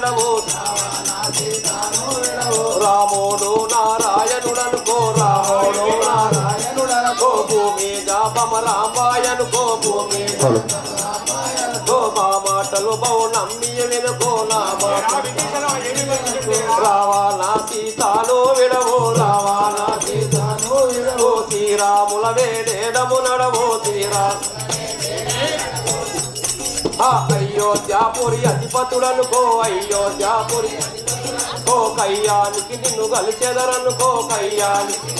విడవో రాముడు నారాయణుడనుకో రాముడు నారాయణుడనుకో భూమి జాపమ రామాయనుకో భూమి మా మాటలు బౌనమ్మియ వినుకో నా మాట రావాలా సీతాను విడవో రావాలా సీతాను విడవో శ్రీరాముల వేడేడము నడవో అయోధ్యాపురి అధిపతుడనుకో అయోధ్యాపురి కో కయ్యానికి నిన్ను కలిచెదరనుకో కయ్యానికి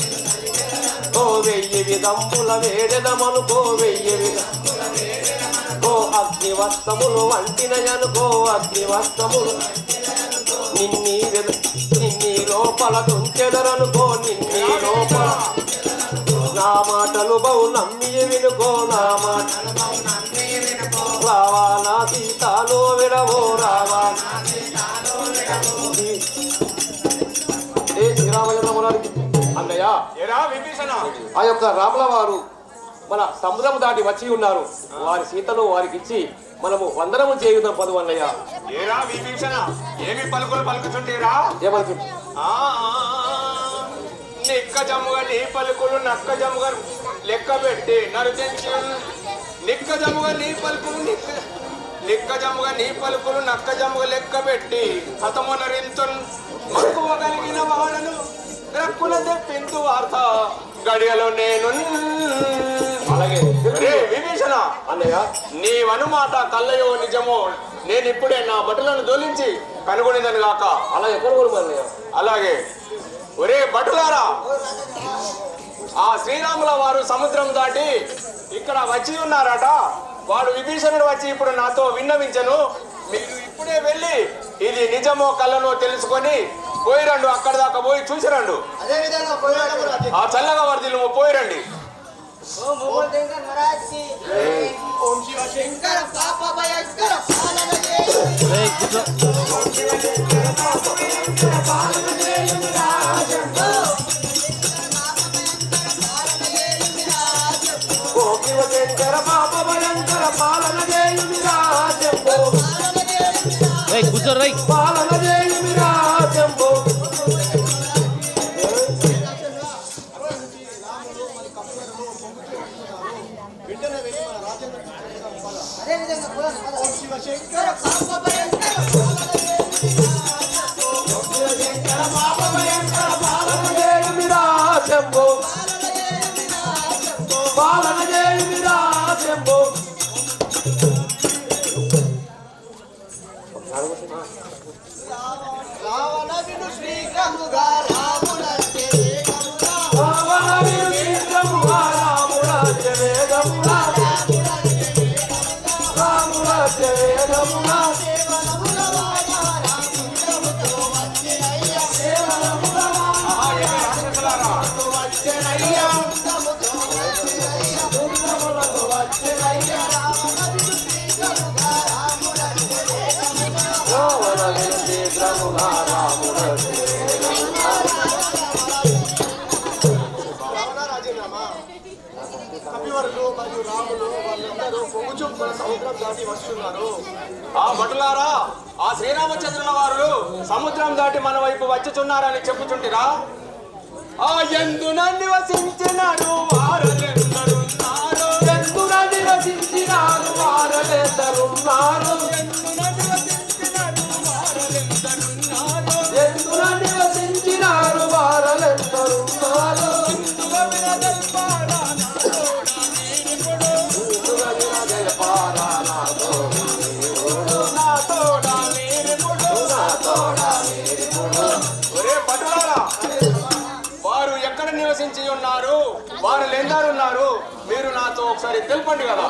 కో 1000 విధముల వేడెదమనుకో 1000 విధముల అగ్నివస్త్రములు వంటినయనుకో అగ్నివస్త్రములు నిన్ని లోపల తుంచెదరనుకో నిన్ని లోపల నా మాటలు బహు నమ్మి వినుకో నా మాటలు రావాలా సీతాలో విడవో రావాలా శ్రీరామచంద్రమురారికి అన్నయ్య ఆ యొక్క రాముల వారు మన సముద్రం దాటి వచ్చి ఉన్నారు. వారి సీతను వారికి ఇచ్చి మనము వందనము చేయుదాం పదు అన్నయ్య. ఏరా విభీషణ ఏమి పలుకులు పలుకుతుంటేరా? ఏమనుకు నిక్కజముగా నీ పలుకులు నక్కజముగా లెక్క పెట్టి నరుచెంచి నిక్కజముగా నీ పలుకులు నిక్కజముగా నీ పలుకులు నక్కజముగా లెక్క పెట్టి హతమునరింతు మక్కువగలిగిన వాడను రక్కుల తెప్పింతు వార్త గడియలో నేను. అలాగే విభీషణ అన్నయ్య నీవనుమాట కళ్ళయో నిజమో నేను ఇప్పుడే నా బట్టలను దొలించి కనుగొనేదని గాక. అలా ఎక్కడ అన్నయ్య? అలాగే ఒరే బటులారా, ఆ శ్రీరాముల వారు సముద్రం దాటి ఇక్కడ వచ్చి ఉన్నారట. వాడు విభీషణుడు వచ్చి ఇప్పుడు నాతో విన్నవించను. మీరు ఇప్పుడే వెళ్ళి ఇది నిజమో కళ్ళనో తెలుసుకొని పోయిరండు. అక్కడ దాకా పోయి చూసిరండు. ఆ చల్లగా వర్దిలు పోయిరండి. ఓం శివ శంకర పాప భయంకర పాలన ఆ భటులారా, ఆ శ్రీరామచంద్రుల వారు సముద్రం దాటి మన వైపు వచ్చుచున్నారని చెప్పుచుంటిరా? ఆ ఎందున నివసించినారు వారలెందరున్నారు, ఎందున నివసించినారు వారలెందరున్నారు, ఎందున నివసించినారు వారలెందరున్నారు. నివసించి ఉన్నారు, వారు ఎందరున్నారు, మీరు నాతో ఒకసారి తెలుపండి కదా.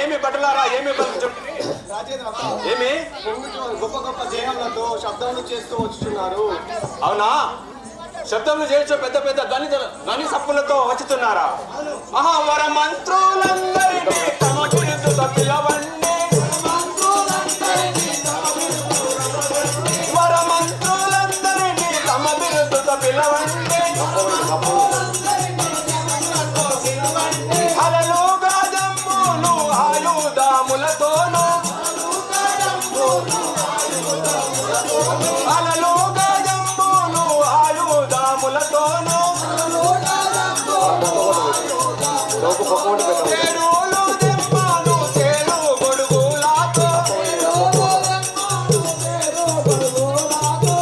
ఏమి భటులారా ఏమి పలుకుచుంటిరి? రాజేంద్ర ఏమి గొప్ప గొప్ప దేహములతో శబ్దములు చేస్తూ వచ్చుచున్నారు. అవునా? శబ్దములు చేయొచ్చు, పెద్ద పెద్ద ధ్వని సప్పులతో వచ్చుతున్నారా? ఆహా, వర మంత్రులందరినీ తమ బిరుదుతో పిలవండి. వర మంత్రులందరినీ తమ బిరుదుతో పిలవండి. హలలు గాజమ్ములు ఆయుధములతోను, హలలు గాజమ్ములు ఆయుధములతోను, తేరులు దెమ్మలు తేరు గొడుగులాతో, తేరులు దెమ్మలు తేరు గొడుగులాతో,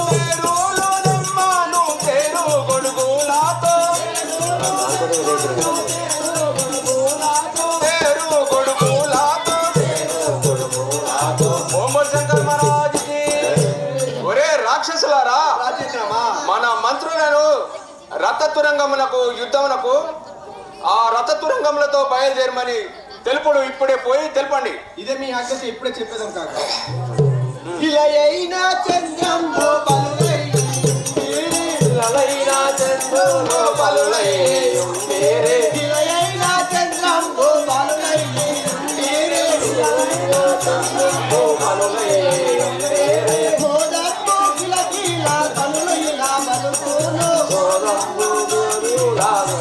తేరు గొడుగులాతో. ఓం శంకర్ మహారాజుకి. ఒరే రాక్షసులారా, రాజేంద్రమా మన మంత్రులను రథతురంగమునకు యుద్ధమునకు ఆ రథతురంగములతో బయలుదేరమని తెలుపుడు. ఇప్పుడే పోయి తెలుపండి. ఇదే మీ ఆజ్ఞత ఇప్పుడే చెప్పేదాం కాక. ఇలయైన చంద్రంబు బలులై లలైనా చంద్రులు బలులై ఉండేరే. ఇలయైన చంద్రంబు బలులై బలులై ఉండేరే. మోదత్తు కిలకిల బలులు ఇలా బలుకును. సోదమ్ము గోరులాలు.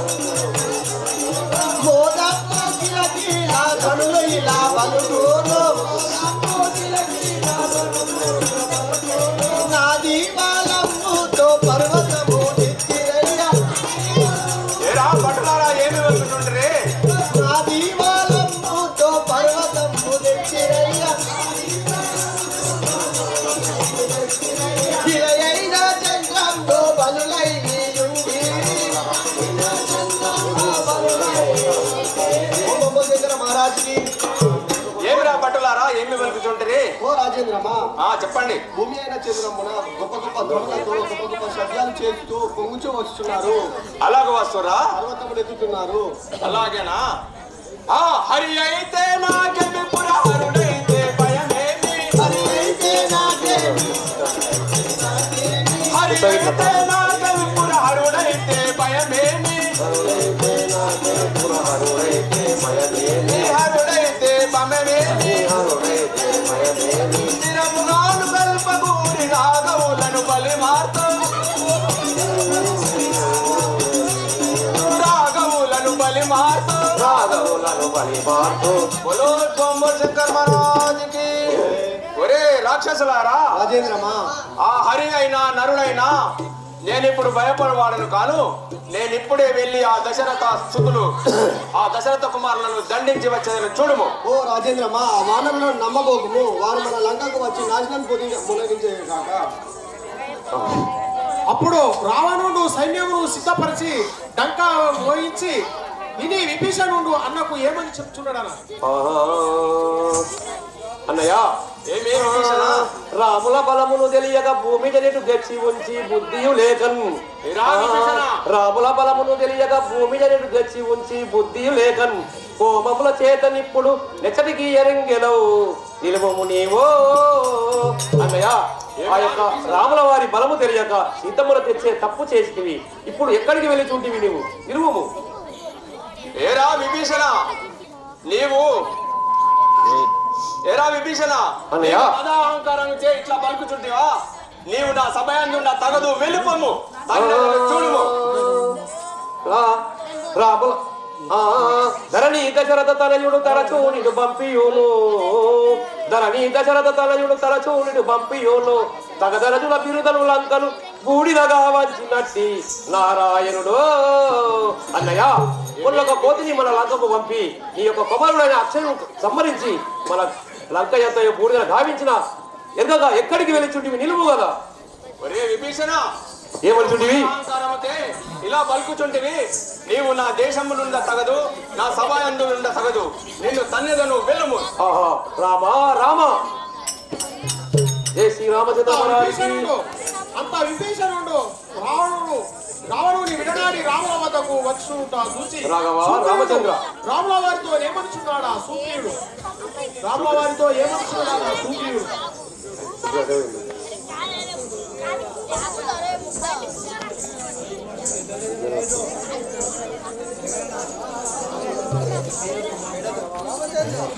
మోదత్తు కిలకిల బలులు ఇలా బలుకును. నా దీపాలమ్ముతో పర్వతము ఎత్తిరయ్యా. ఏరా భటులారా ఏమి వెళ్తుండ్రే? నా దీపాలమ్ముతో పర్వతము ఎత్తిరయ్యా. ఇలయైన చంద్రంబు బలులై ఉండి. ఓ బొమ్మశంకర మహారాజుకి. ఏమిరా భటులారా ఏమి వెళ్తుండ్రే? ఓ రాజేంద్రమా చెప్పండి. భూమి అయిన చంద్రమున గొప్ప గొప్ప ధ్వనులతో గొప్ప గొప్ప శబ్దాలు చేస్తూ పొంగుచూ వచ్చుతున్నారు. అలాగ వస్తురా? పర్వతములు ఎత్తుతున్నారు. అలాగేనా? హరి అయితే నాకెమి పురహరుడైతే భయమేమి, హరి అయితే నాకేమి, హరి అయితే నాకెమి పురహరుడైతే భయమేమి, హరుడైతే భయమేమి. స్థిరముగాను కల్పగూరి రాగవులను బలి మార్తో, రాగవులను బలి మార్తో, రాఘవులను బలి మార్పు. బోలో సోమవార శంకర్ మహారాజుకి. ఒరే రాక్షసులారా, రాజేంద్రమా ఆ హరి అయినా నరుడైనా నేనిప్పుడు భయపడవాడను కాను. నేనిప్పుడే వెళ్ళి ఆ దశరథ స్థుతులు ఆ దశరథ కుమారులను దండించి వచ్చేదని చూడుము. ఓ రాజేంద్రమా ఆ వానరులను నమ్మబోకుము. వారు మన లంకకు వచ్చి నాశనం మునగించే కాక. అప్పుడు రావణుడు సైన్యమును సిద్ధపరిచి డంకా మోయించి విని విభీషణుడు అన్నకు ఏమని చెప్తున్నాడన? అన్నయ్య, ఏమి విభీషణ? రాముల బలమును తెలియక భూమి జనిటు గచ్చి ఉంచి బుద్ధియు లేకన్. ఏరా విభీషణ? రాముల బలమును తెలియక భూమి జనిటు గచ్చి ఉంచి బుద్ధియు లేకన్. కోమముల చేతనిప్పుడు నెచ్చటికి ఎరంగెలవు నిలువము నీవో. అన్నయ్య, ఆ యొక్క రాముల వారి బలము తెలియక సీతమ్మను తెచ్చే తప్పు చేసితివి. ఇప్పుడు ఎక్కడికి వెళ్ళి చూంటివి నీవు? నిలువము. ఏరా విభీషణ, నీవు ఏరా విభీషణ, అన్నయ్య. అహంకారం చే ఇట్లా పలుకుచుంటివా? నీవు నా సమయాన్ని తగదు, వెళ్ళిపోము. చూడుము. రాముల ధరణి దశరథ తనయుడు తరచూనిడు పంపియును. ధరణి దశరథ తనయుడు తరచూనిడు పంపియును. తగదరజుల బిరుదను లంకను బూడిదగా వంచినట్టి నారాయణుడు. అన్నయ్య, మొన్నొక కోతిని మన లంకకు పంపి నీ యొక్క కుమారుడైన అక్షయం సంహరించి మన లంక ఎంత బూడిదను గావించిన ఎరగగా ఎక్కడికి వెళ్ళి చుట్టివి నిలువు కదా. ఒరే విభీషణ, ఏమనుచుంటివి? అహంకారముతే ఇలా పలుకుచుంటివి. నీవు నా దేశము నుండి తగదు, నా సభయందు నుండి తగదు. నిన్ను తన్నెదను, వెళ్ళము. ఆహా, రామా రామ. జై శ్రీరామచంద్ర విభీషణుడు అంత విభీషణుడు రావణుని విడనాడి రాముల వద్దకు వచ్చుట చూసి రాఘవ, రామచంద్ర. రాముల వారితో ఏమనుచున్నాడా సూర్యుడు? రాముల వారితో ఏమనుకున్నాడు ఆ సుగ్రీవుడు?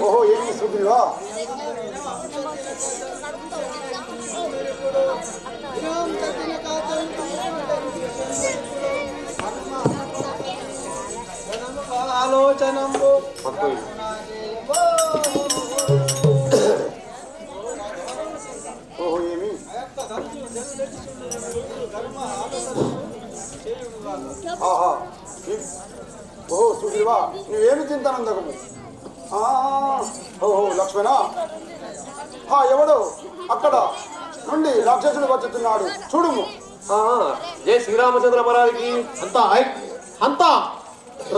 ఓహో ఏమి సుగ్రీవా, ఆలోచనంబు ఓహో ఏమి ఆహా ఓహో సుగ్రీవా, నువ్వేమి చింతనందకము. ఓహో లక్ష్మణ, ఎవడు అక్కడ నుండి రాక్షసుడు వచ్చుతున్నాడు చూడుము. జై శ్రీరామచంద్ర మహారాజుకి. అంతా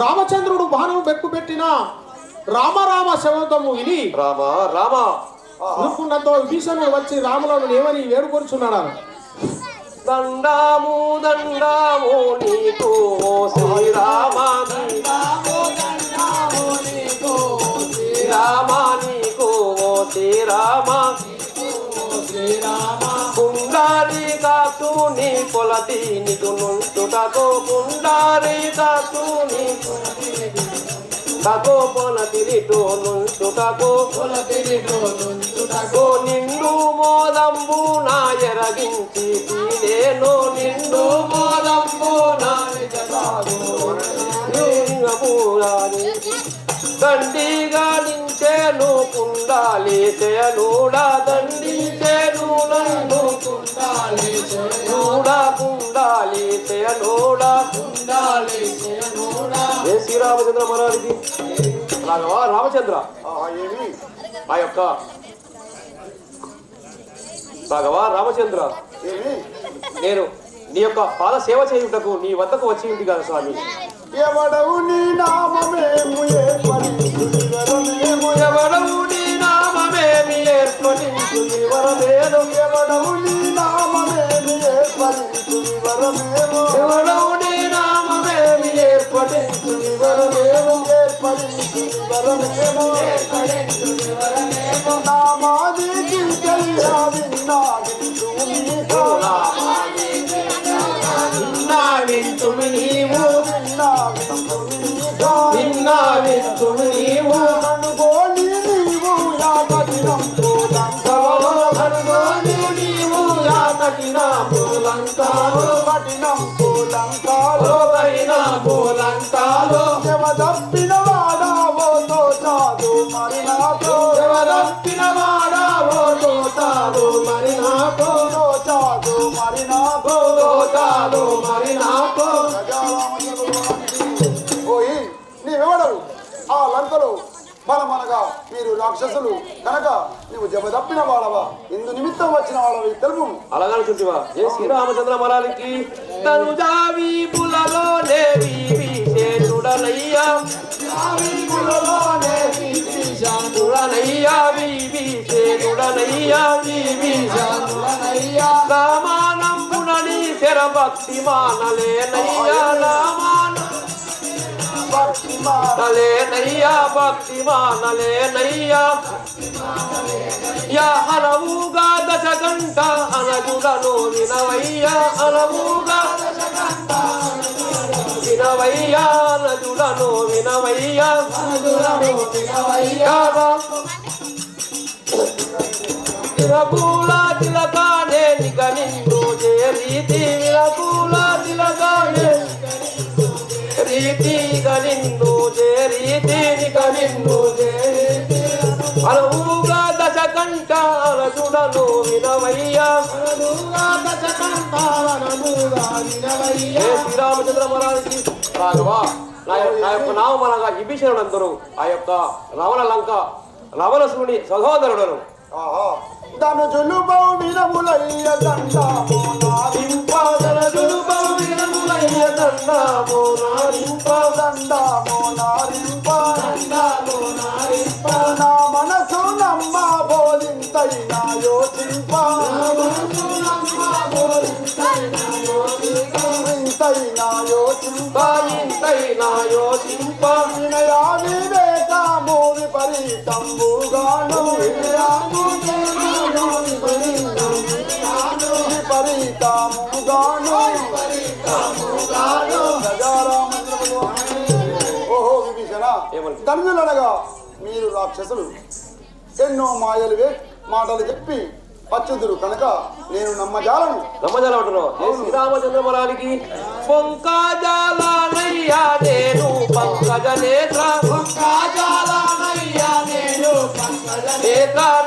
రామచంద్రుడు బాణం బెక్కు పెట్టిన రామ శబ్దము విని రామ రామ అనుకున్నంతో విభీషణుడు వచ్చి రాములను ఏమని వేడుకొరుచున్నాడు. దండాము దండాము నీకు శ్రీరామ, శ్రీరామ నీకు శ్రీరామ, కుండారి కాసు నీ కొలతి నిధు నుంచుటకు, కుండారి కాసు నీ తగో పొలతిరిటో నుంచుటకు, నిండు మోదంబు నా ఎరగించి నేను, నిండు మోదంబు నా దండిగా నించేను కుండాలి చేయనుడా, దండించేను నన్ను కుండాలి చేయనుడా, కుండాలి చేయనుడా, కుండాలి చేయనుడా. ఏ శ్రీరామచంద్ర మహారాజుకి. రాఘవా రామచంద్ర, ఏమి ఆ యొక్క రాఘవా రామచంద్ర, ఏమి నేను నీ యొక్క పాద సేవ చేయుటకు నీ వద్దకు వచ్చి ఉంది కదా స్వామి. ఎవడవు నీ నామమేము ఏర్పడించువరమేము, ఎవడవు నీ నామమేమి ఏర్పడించు వివరమేను, ఎవడవు నీ నామమేమి ఏర్పడించువరమేము, ఎవడవు నీ నామమేమి ఏర్పడించు వివరమేను, ఏర్పడించువరమేము, నామాది కింకయ్యా విన్నా వింటూ నీకు, విన్నా వింటుమి నీవు, విన్నా వింటూ నీకు, విన్నా వింటుమి నీవు, కనుగోని నీవు యా కఠినం పూలంకాలో, కనుగోని నీవు యా కఠిన పూలంకాలో, కఠినం పూలంకాలో, కఠిన పూలంకాలో, తప్పిన వాడావో తోచాదు మరి నాకు, ఎవరప్పిన వాడావో తోతాడు మరి నాకు, తోచాదు మరి నాకు, తోతాడు మరి నాకు. ఓయి నీవెవడవు ఆ లంకలో మనమనగా మీరు రాక్షసులు కనుక నువ్వు జబదప్పిన వాడవా, ఇందు నిమిత్తం వచ్చిన వాడవి తెలుపు. అలాగనుకుంటువా. ఏ శ్రీరామచంద్ర మహారాజుకి. తనుజావి పులలోనే విభీషణుడనయ్యా, విభీషణుడనయ్యా, విభీషణుడనయ్యా, విభీషణుడనయ్యా, రామానంబునని శరభక్తి మానలేనయ్యా, నలేనయ్యా, భక్తి మానలేనయ్యా, యా అనవుగా దశగంట అనగుడను వినవయ్యా, అనవుగా వినవయ్యా, అనగుడను వినవయ్యా, విరకూల తిలకానే నిగ నిన్ను చేరీతి, విరకూల తిలకానే రీతిగా నిన్ను చేరీతి, నిగ నిన్ను చేరీతి, అనవుగా దశకంఠ అనగుడను వినవయ్యా, ఏ శ్రీరామచంద్ర మహారాజుకి. రాఘవా, నా యొక్క నామం అనగా విభీషణుడందరూ ఆ యొక్క రావణ లంక రావణసుని సహోదరుడను. ధనుజులు బహు వినములయ్య దండాము నారింప, ధనుజులు బహు వినములయ్య దండాము నారింప, దండాము నారింప, నా మనసు నమ్మ బోధింతైనా యోచింప, ఇంతైనా యోచింప, ఇంతైనా యోచింప, వినయా వివేకము విపరీతంబుగాను ఓహో విభీషణ, ఏమని? తండ్రులనగా మీరు రాక్షసులు ఎన్నో మాటలు చెప్పి పచ్చుదురు కనుక నేను నమ్మజాలను. నమ్మజాల అంటున్నావు. శ్రీరామచంద్రమరానికి పంకజాలనయ్యా నేను పంకజ నేత్ర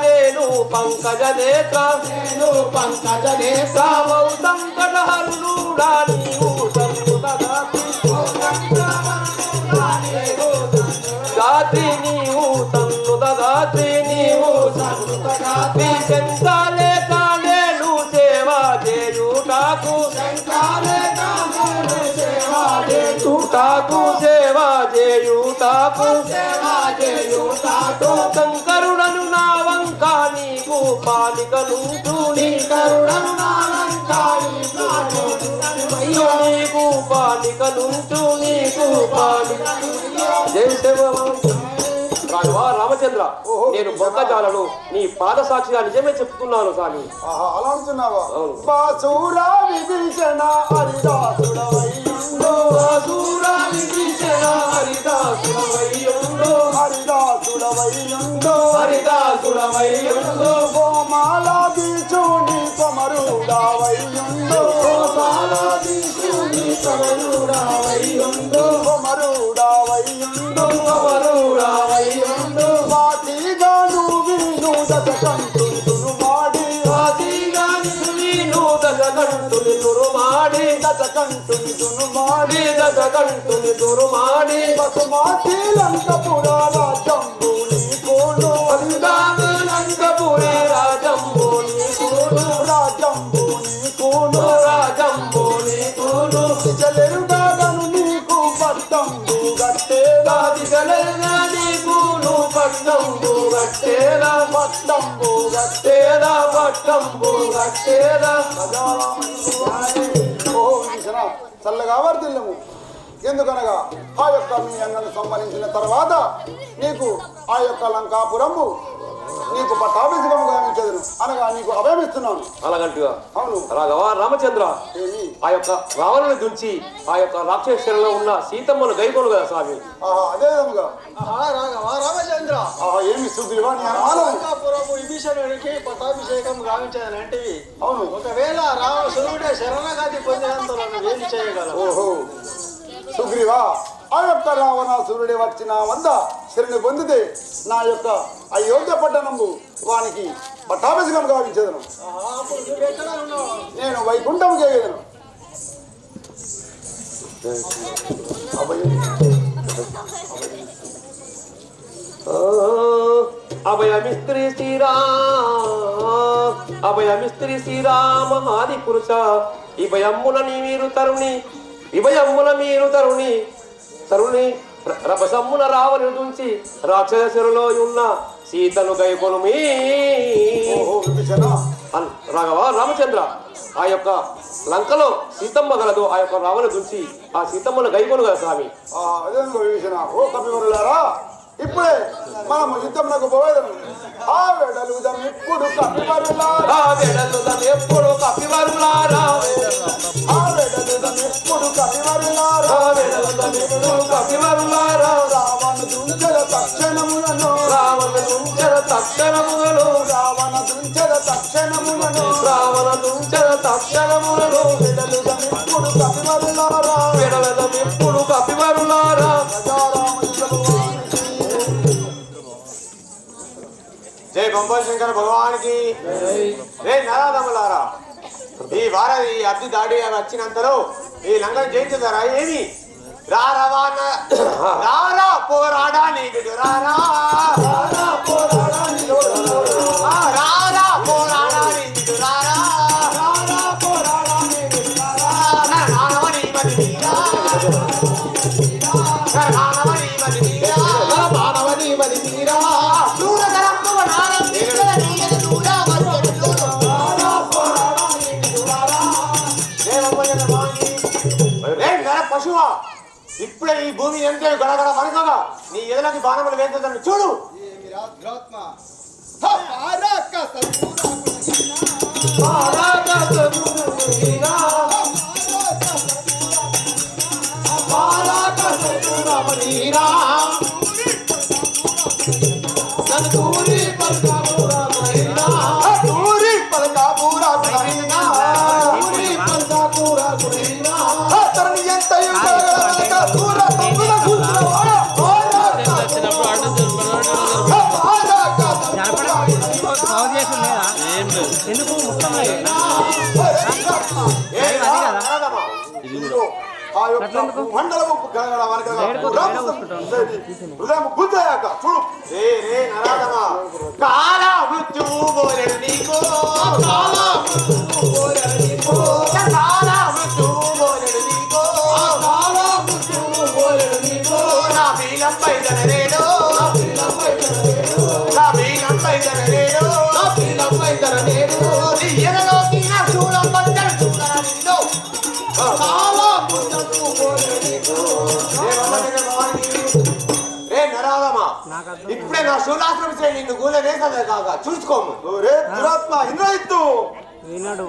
నేను పంకజ నేత్ర సంకటహరుడా నీవు గాత్రి నీవు తన్నుద గాత్రి నీవు శంకాలే కాలేను సేవ చేయుటాకు సేవ చేయుటాకు శంకరుడను నా వంక నీకు పాలికనుంటూ నీకు పాలికనుంటూ నీకు పాలిక జై శివ రాఘవా రామచంద్ర, నేను బొక్కజాలను నీ పాద సాక్షిగా నిజమే చెప్తున్నాను కానీ. అలా అంటున్నావా? అవును. బాసురా విభీషణ హరిదాసుడవయ్యుండు గోమాలా దీచుని కొమరుడావయ్యుండు వాటిగాను వీను దశకంఠులు మాడి దశకంఠుని దురుమాడి బసుమాటి లంకపురా రాజంబుని కోను లంకపురి రాజంబోని కూను చెలెరుగాను నీకు పట్టంబు గట్టేలా నీకును పట్టంబు గట్టేలా చల్లగా వర్ధిల్లము. ఎందుకనగా ఆ యొక్క మీ అన్నను సంహరించిన తర్వాత నీకు ఆ యొక్క లంకాపురము నీకు పట్టాభిషేకం గావించదును అనగా నీకు అభయమిస్తున్నాను. అలాగంటుగా అవును రాఘవా రామచంద్ర, ఏమి? ఆ యొక్క రావణుని దుంచి ఆ యొక్క రాక్షసులలో ఉన్న సీతమ్మను గైకోను కదా స్వామి. అదే విధముగా రామచంద్ర ఏమి శుద్ధివా నీ అనుమానం? లంకాపురము విభీషణుడికి పట్టాభిషేకం గావించదనంటివి. అవును. ఒకవేళ రావణుడే శరణాగతి పొందినంతలో ఏమి చేయగలవు? ఓహో సుగ్రీవా, ఆ యొక్క రావణాసురుడే వచ్చి నా వద్ద శరణి పొందితే నా యొక్క అయోధ్య పట్టణము వానికి పట్టాభిషేకం గావించదను. అప్పుడు నువ్వు ఎక్కడ ఉన్నావు? నేను వైకుంఠం చేయదను. అభయమిస్త్రీ శ్రీరామ ఆది పురుష ఇభయమ్మున మీరు తరుణి రభసమ్మున రావణుని దుంచి రాక్షసులో ఉన్న సీతను గైకొనుమి. రాఘవా రామచంద్ర, ఆ యొక్క లంకలో సీతమ్మ గలదు. ఆ యొక్క రావణ దుంచి ఆ సీతమ్మను గైకొను కదా స్వామి. అదే విభీషణ. ఓ కపివరులారా, ఇప్పుడే మనము యుద్ధంలో పోయేదను. ఆ వెడలుదం ఇప్పుడు కపివరులారా, రావణ దుంచల తక్షణములను వెడలుదం ఇప్పుడు కపివరులారా. జై బొంబాయి శంకర భగవానికి. రే నరాదములారా, ఈ వారది అద్దె దాడి వచ్చినంతలో ఈ లంకను జయించుతారా ఏమి? రారా పోరాడా నీకు రారా పోరాడా నీకు రారా పశువా, ఇప్పుడే ఈ భూమి ఎంతే గడగడ వణకగా నీ ఎదులకి బాణములు వేస్తుందని చూడు. ఎందుకు మొత్తం మండలము హృదయం గుద్దయాక చూడు. రే రే నరాధమా, కాల మృత్యువు బోలెడు నీకు, కాల మృత్యువు బోలెడు నీకు, కాల మృత్యువు బోలెడు నీకు, కాల మృత్యువు బోలెడు నీకు. నా బీలంపై జనరేడు, నా బీలంపై జనరేడు, నా బీలంపై జనరేడు, నా బీలంపై జనరేడు. నీ ఎనలోకి నా శూలం పంచరు చూడాలి నిన్ను, కాల మృత్యువు బోలెడు నీకు. రే నరాధమా, ఇప్పుడే నా శూలాశ్రమం చేయి నిన్ను గూలనేసే కాగా చూసుకోము. రే దురాత్మ ఇంద్రయిత్తు వినడు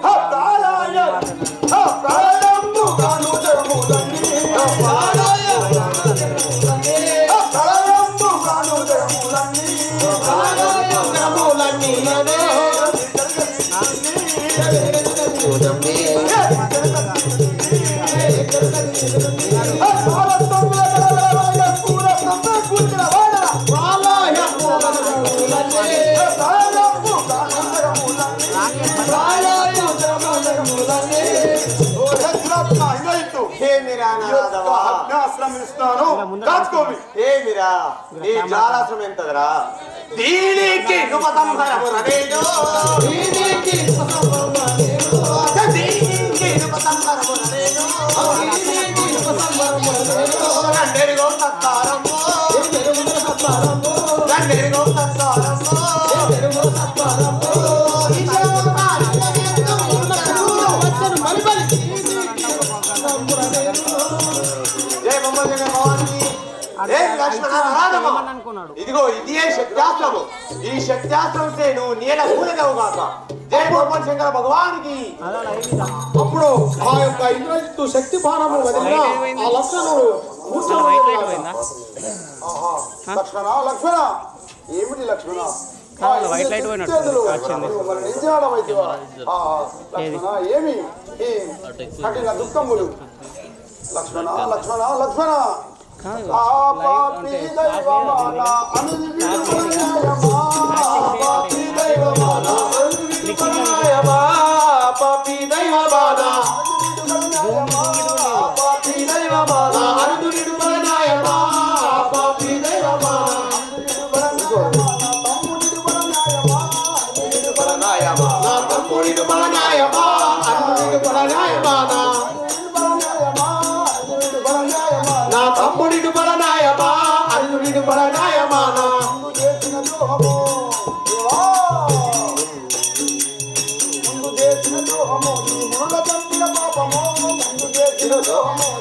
ఆశ్రమిస్తాను కాచుకోవి. ఏమిరా నీ జాలాశ్రమం ఎంతదరా? దీనికి ఉపసంహరము రనేడు, దీనికి ఉపసంహరము రనేడు, దీనికి ఉపసంహరము రనేడు, దీనికి ఉపసంహరము రనేడు. రండెరుగో సత్తారము, రండెరుగో సత్తారము, రండెరుగో సత్తారము, రండెరుగో సత్తారము. ఇదిగో ఇది శక్త్యాస్త్రము. ఈ శక్త్యాస్త్రం నువ్వు నీడ కూలగవు కాక. జయ భగవాన్ శంకర భగవానికి. అప్పుడు ఆ యొక్క ఇంద్రజిత్తు శక్తి బాణము వదిలిన ఆ లక్ష్మణుడు లక్ష్మణ లక్ష్మణ ఏమిటి లక్ష్మణ? వైట్ లైట్ లక్ష్మణ ఏమి ఈ కఠిన దుఃఖములు? లక్ష్మణ లక్ష్మణ లక్ష్మణ పాపి దైవమాన అనుదినమయమా, పాపి దైవమాన అనుదినమయమా, పాపి దైవమాన పాపి దైవమాన అనుదినమయమా, పాపి దైవమాన తమ్ముడిని బలనాయమా, అనుదిని బలనాయమా, నా తమ్ముడిని బలనాయమా, అల్లుడిని బలనాయమానా.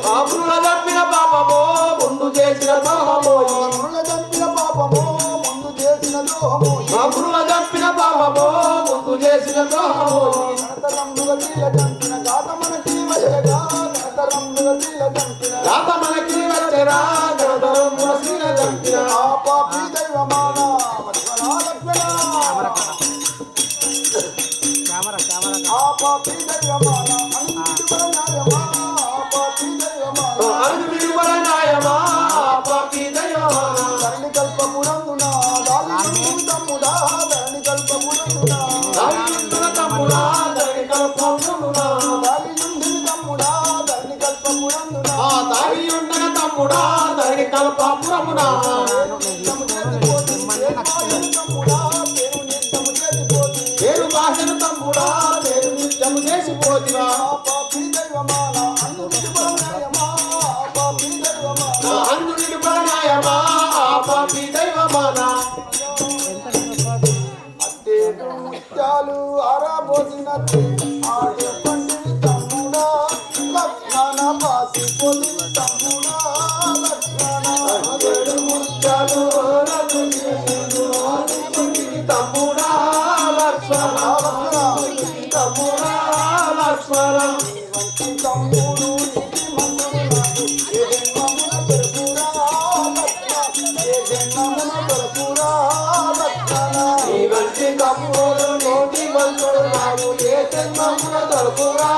పాపుల తప్పిన పాపమో ముందు చేసిన ద్రోహమో, పాపుల తప్పిన పాపమో ముందు చేసిన ద్రోహమో, గాత మనకి వచ్చరా గణధరముల శ్రీల జంపిన పాపి దైవమాన పాపి దైవమాన అనుదిని బలనాయమా, పాపి దైవమాన ధరణి కల్పమునందున దాని తమ్ముడా, ధరణి కల్పమునందున దాని తమ్ముడా, ధరణి కల్పమునందున దాని తమ్ముడా, ధరణి కల్పమునందున దాని ఉండన తమ్ముడా, ధరణి కల్పమునందున పేరు భాషను తమ్ముడా, పేరు నిత్యము చేసిపోతివా, పాపి దైవమాన అందుని బలనాయమా, పాపి దైవమాన. అట్టేడు ముత్యాలు ఆరాబోసినట్టు ఆడే పండివి తమ్ముడా, లక్ష్మణ పాసి పొదివి తమ్ముడా, లక్ష్మణ వంటి తమ్ముడు నీతి మంతుడు నాకు ఏ జన్మమున దొరకురా లక్ష్మణ ఏ జన్మమున దొరకురా లక్ష్మణ నీ వంటి తమ్ముడు నోటి మంతుడు నాకు ఏ జన్మమున దొరకురా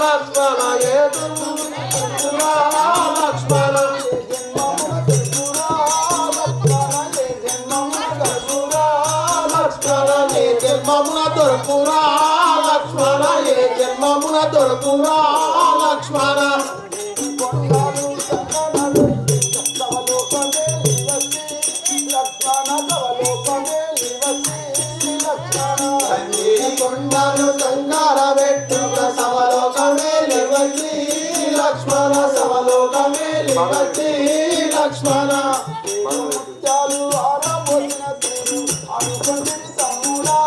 లక్ష్మణ ఏ జన్మమున దొరకురా లక్ష్మణ ఏ జన్మమున దొరకురా లక్ష్మణ ఏ జన్మమున దొరకురా లక్ష్మణ కొండను సంగార పెట్టుక సమలోకమే వచ్చి లక్ష్మణ సమలోకమే వచ్చి లక్ష్మణ ముత్యాలు ఆరబోసిన తీరు అనుకుంది తమ్ముడా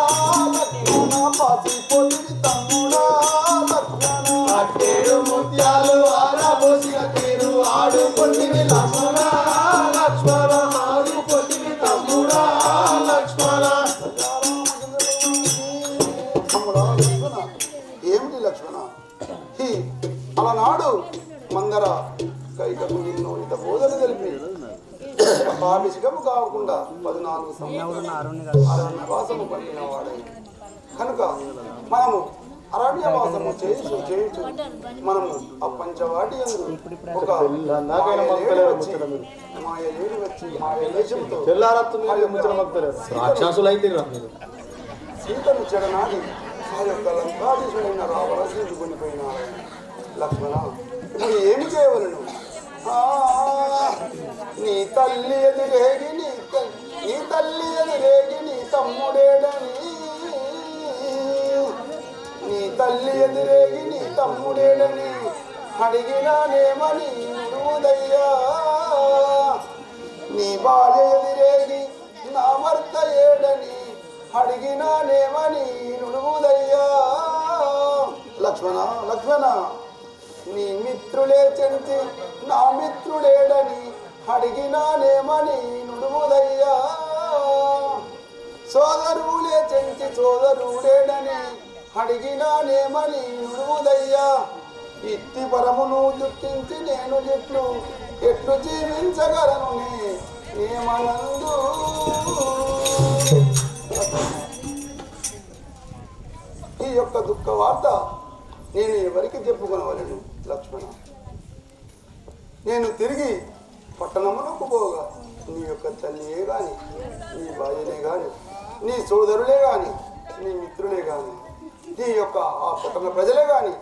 లక్ష్మణ పాసిపోతుంది తమ్ముడా లక్ష్మణ అట్టేడు ముత్యాలు ఆరబోసిన తీరు ఆడుకొంటివి లక్ష్మణ లక్ష్మణ ఆడుకొంటివి తమ్ముడా లక్ష్మణ తమ్ముడా లక్ష్మణ ఏమిటి లక్ష్మణ హీ అలనాడు మందర కైకకు ఎన్నో ఇంత బోధన తెలిపి పాపిసికము కాకుండా 14 సంవత్సరాలు అరణ్యవాసము పట్టిన వాడే కనుక మనము అరణ్యవాసము చేయుచు మనము ఆ పంచవాటి యందు ఒక మాయలేడి వచ్చి మాయ దేశంతో రాక్షసులైతే సీతను చెడనాడి ఆ యొక్క లంకాధీశుడైన రావణాసురుడు కొనిపోయినాడు లక్ష్మణ ఇప్పుడు ఏమి చేయవలను నీ తల్లి ఎదురేగి నీ తల్లి ఎదురేగి నీ తమ్ముడేడని నీ తల్లి ఎదురేగి నీ తమ్ముడేడని అడిగినానేమని నువ్వుదయ్యా నీ భార్య ఎదురేగి నా భర్త ఏడని అడిగినానేమని నువ్వుదయ్యా లక్ష్మణ లక్ష్మణ నీ మిత్రులే చెంచి నా మిత్రుడేడని అడిగినానేమని నుడుముదయ్యా సోదరులే చెంచి సోదరుడేడని అడిగినానేమని నుడుముదయ్యా ఇట్టి పరమును దుఃఖించి నేను ఎట్లు జీవించగలను నేమనందు ఈ యొక్క దుఃఖ వార్త నేను ఎవరికి చెప్పుకొనవలను లక్ష్మణ నేను తిరిగి పట్టణమునకు పోగా నీ యొక్క తల్లియే గాని నీ భార్యనే గాని నీ సోదరులే గాని నీ మిత్రులే గాని నీ యొక్క ఆ పట్టణ ప్రజలే గాని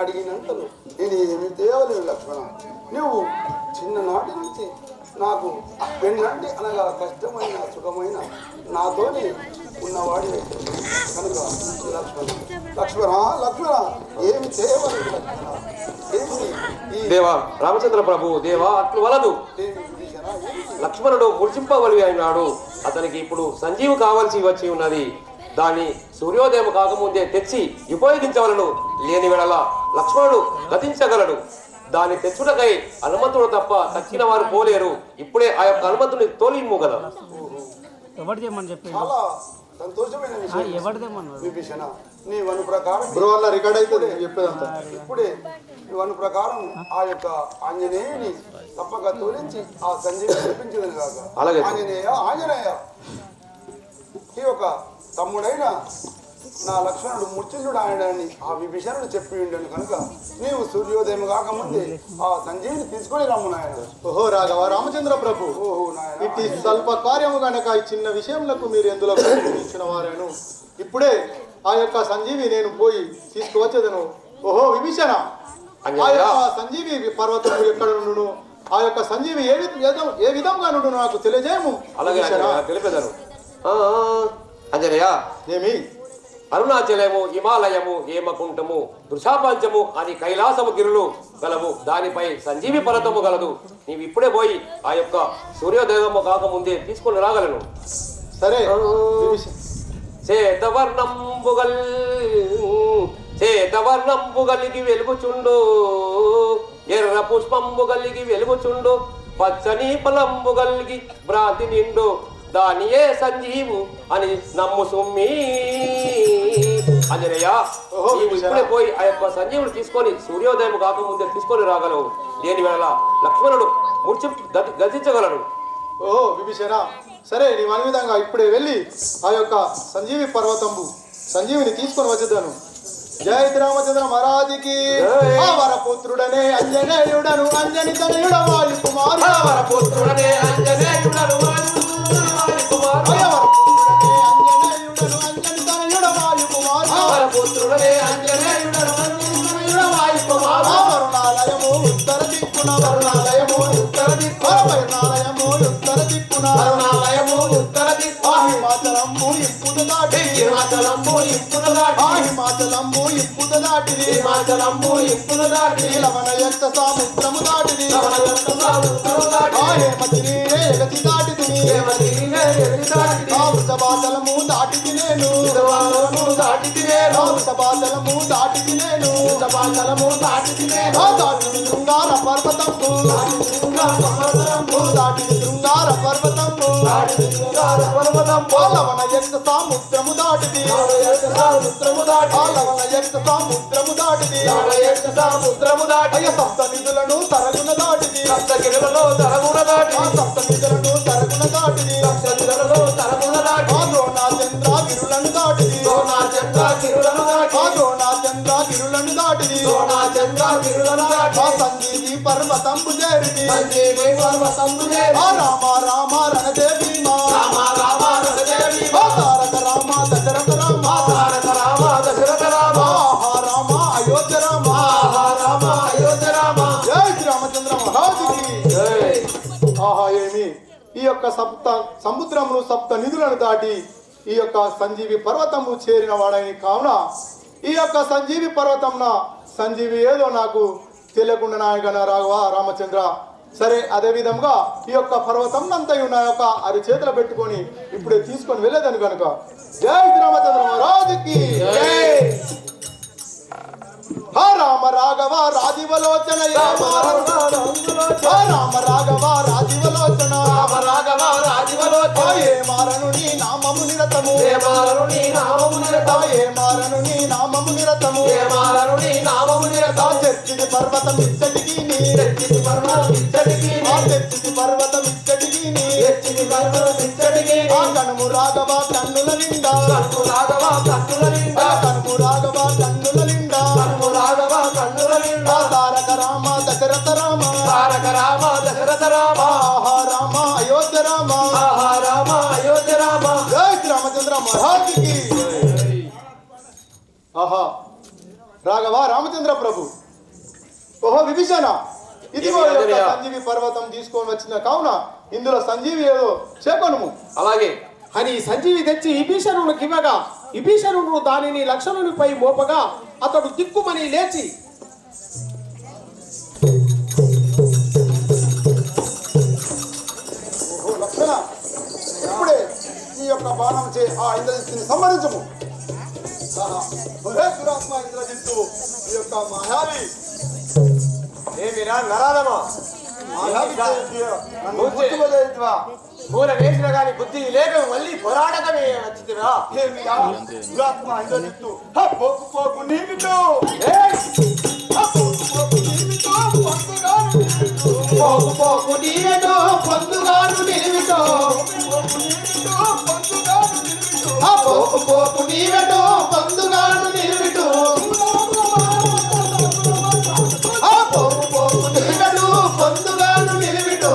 అడిగినంతలో నేను ఏమి తేవలేను లక్ష్మణ నువ్వు చిన్ననాటి నుంచి నాకు పెళ్ళంటి అనగా కష్టమైన సుఖమైన నాతోనే ఉన్నవాడి కనుక లక్ష్మణ లక్ష్మణ ఏమి చేయవలేదు లక్ష్మణ ఏమి దేవా రామచంద్ర ప్రభు దేవా అట్లు వలదు లక్ష్మణుడు ముడిచింపవలి అయినాడు అతనికి ఇప్పుడు సంజీవు కావాల్సి వచ్చి ఉన్నది దాన్ని సూర్యోదయం కాకముందే తెచ్చి ఉపయోగించవలను లేని వేళ లక్ష్మణుడు గతించగలడు దాన్ని తెచ్చుటకై హనుమంతుడు తప్ప తక్కిన వారు పోలేరు ఇప్పుడే ఆ యొక్క హనుమంతుని తోలిమ్ము కదా ఎవరిదేమని చెప్పి చాలా సంతోషమైన విషయం ఎవరిదేమన్నారు విభీషణ నీ వను ప్రకారం బ్రో అలా రికార్డ్ అవుతుంది చెప్పేదంతా ఇప్పుడే నీ వను ప్రకారం ఆ యొక్క ఆంజనేయుని తప్పక తోలించి ఆ సంజీవిని చూపించదని కాక అలాగే. ఆంజనేయ ఈ యొక్క తమ్ముడైన నా లక్ష్మణుడు మృత్యుంజుడు ఆయనని ఆ విభీషణుడు చెప్పి ఉండను కనుక నీవు సూర్యోదయం కాకముందే ఆ సంజీవిని తీసుకొని రమ్ము నాయన ఓహో రాఘవ రామచంద్ర ప్రభు ఓహో నాయన ఇట్టి స్వల్ప కార్యము గనక ఈ చిన్న విషయములకు మీరు ఎందులో ఇచ్చిన వారేను ఇప్పుడే ఆ యొక్క సంజీవి నేను పోయి తీసుకువచ్చేదను ఓహో విభీషణ ఆ యొక్క సంజీవి పర్వతము ఎక్కడ నుండును ఆ యొక్క సంజీవి ఏ విధంగా నుండు నాకు తెలియజేయము అలాగే తెలిపేదాను అంజనేయ ఏమి అరుణాచలము హిమాలయము హేమకుంటము వృషాపంచము అని కైలాసము గిరులు గలవు దానిపై సంజీవి పర్వతము గలదు నీవు ఇప్పుడే పోయి ఆ యొక్క సూర్యోదయము కాకముందే తీసుకొని రాగలను సరే చేతవర్ణంబు కలిగి వెలుగుచుండు ఎర్ర పుష్పంబు కలిగి వెలుగుచుండు పచ్చని ఫలంబు కలిగి భ్రాంతి నిండు దానియే సంజీవు అని నమ్ము సుమ్మి అంజనేయ ఓహో, నీవు ఇప్పుడే పోయి ఆ యొక్క సంజీవుని తీసుకొని సూర్యోదయం కాకముందే తీసుకొని రాగలవు. దేని వేళ లక్ష్మణుడు మూర్ఛ గతించగలడు. ఓహో విభీషణ, సరే నీవు అనే విధంగా ఇప్పుడే వెళ్ళి ఆ యొక్క సంజీవిని తీసుకొని వచ్చేదాను. జయ శ్రీరామచంద్ర మహారాజుకి. ఆ వరపుత్రుడనే అంజనేయుడను అంజని తనయుడ వాయు కుమారు. వరపుత్రుడనే అంజనేయుడను వాయు కుమారు. అంజని తనయుడ వాయు కుమారు. వరపుత్రుడనే అంజనేయుడను అంజని వాయు కుమారు. వరుణాలయము ఉత్తర దిక్కున వరుణాలయము ఉత్తర దిక్కున వరుణాలయము ఉత్తర దిక్కున వరుణాలయము ఉత్తర దిక్కు. హిమాచలంబు ఇంపుడు దాటి హిమాచలంబు ఇంపుడు దాటి హిమాచలంబు ఇంపుడు దాటిది హిమాచలంబు ఇంపుడు దాటి లవణ యొక్క సముద్రము దాటిది సముద్రము దాటి హేమతిని ఎగసి దాటిది వృషభాచలము దాటిది నేను దాటిది నేను వృషభాచలము దాటిది నేను సపాచలము దాటిది నేను దాటిది శృంగార పర్వతము దాటిది శృంగార పర్వతము లవణ యొక్క సముద్రము దాటిది సముద్రము దాటి లవణ యొక్క సముద్రము దాటిది సముద్రము దాటి అయ్య సప్త నిధులను తరగున దాటిది సప్తగిరులలో తరగున దాటి సప్త నిధులను తరగున దాటిది సప్తగిరులలో తరగున దాటి ద్రోణాచంద్ర గిరులను దాటిది ద్రోణాచంద్ర గిరులను దాటి ద్రోణాచంద్ర గిరులను దాటిది ద్రోణాచంద్ర గిరులను దాటి సంజీవి పర్వతంబు చేరిది సంజీవి పర్వతంబు చేరి రామ రామ రణదేవి మా రామ రామ రణదేవి తారక రామ దశరథ రామ తారక రామ దశరథ రామ ఆహా రామ అయోధ్య రామ ఆహా రామ అయోధ్య రామ జై శ్రీరామచంద్ర మహారాజుకి. జై. ఆహా ఏమి ఈ యొక్క సముద్రమును సప్త నిధులను దాటి ఈ యొక్క సంజీవి పర్వతము చేరిన వాడని కావున ఈ యొక్క సంజీవి పర్వతంన సంజీవి ఏదో నాకు తెలియకుండా నాయకన రాఘవ రామచంద్ర. సరే అదే విధంగా ఈ యొక్క పర్వతం అంతయు నా యొక్క అరి చేతులు పెట్టుకొని ఇప్పుడే తీసుకొని వెళ్ళేదని కనుక జై శ్రీరామచంద్ర మహారాజుకి. హా రామ రాఘవ రాజీవలోచన రామ రాఘవ రాజీవలోచన రామ రాఘవ రాజీవలోచన ఏ మారను నీ నామము నిరతము ఏ మారను నీ నామము నిరతము ఏ మారను నీ నామము నిరతము ఏ మారను నీ నామము నిరతము చర్చిది పర్వతం ఇచ్చటికి నీ తెచ్చిది పర్వతం ఇచ్చటికి చర్చిది పర్వతం ఇచ్చటికి నీ తెచ్చిది పర్వతం ఇచ్చటికి ఆ కనుము రాఘవ కన్నుల నిండా కన్ను రాఘవ కన్నుల నిండా కనుము రాఘవ కన్నుల నిండా కన్ను రాఘవ కన్నుల నిండా తారక రామ దశరథ రామ తారక రామ దశరథ రామ ఆహా రామ అయోధ్య రామ ఆహా రామ అయోధ్య రామ జై శ్రీరామచంద్ర మహారాజుకి. ఆహా రాఘవ రామచంద్ర ప్రభు. ఓహో విభీషణ, ఇదిగో ఈ యొక్క సంజీవి పర్వతం తీసుకొని వచ్చిన కావున ఇందులో సంజీవి ఏదో చేకొనుము. అలాగే అని సంజీవి తెచ్చి విభీషణునికి ఇవ్వగా విభీషణుడు దానిని లక్ష్మణునిపై మోపగా అతడు దిక్కుమని లేచి ఓ లక్షణ, ఇప్పుడే ఈ యొక్క బాణం చే ఆ ఇంద్రజిత్తుని సంహరించము. ఒరే దురాత్మ ఇంద్రజిత్తు, ఈ యొక్క మాయావి ఏమిరా నరాలమా నన్ను గుర్తుపట్టేదివా? పూల వేసిన గాని బుద్ధి లేక మళ్ళీ పోరాటమే వచ్చితివా? ఏమిరా దురాత్మ ఇంద్రజిత్తు, పోకు పోకు నీవితో పోకు పోకు నీవెటో పొందుగాను నిలివిటో పోకు పోకు నీవెటో పొందుగాను నిలివిటో పోకు పోకు నీవెటో పొందుగాను నిలివిటో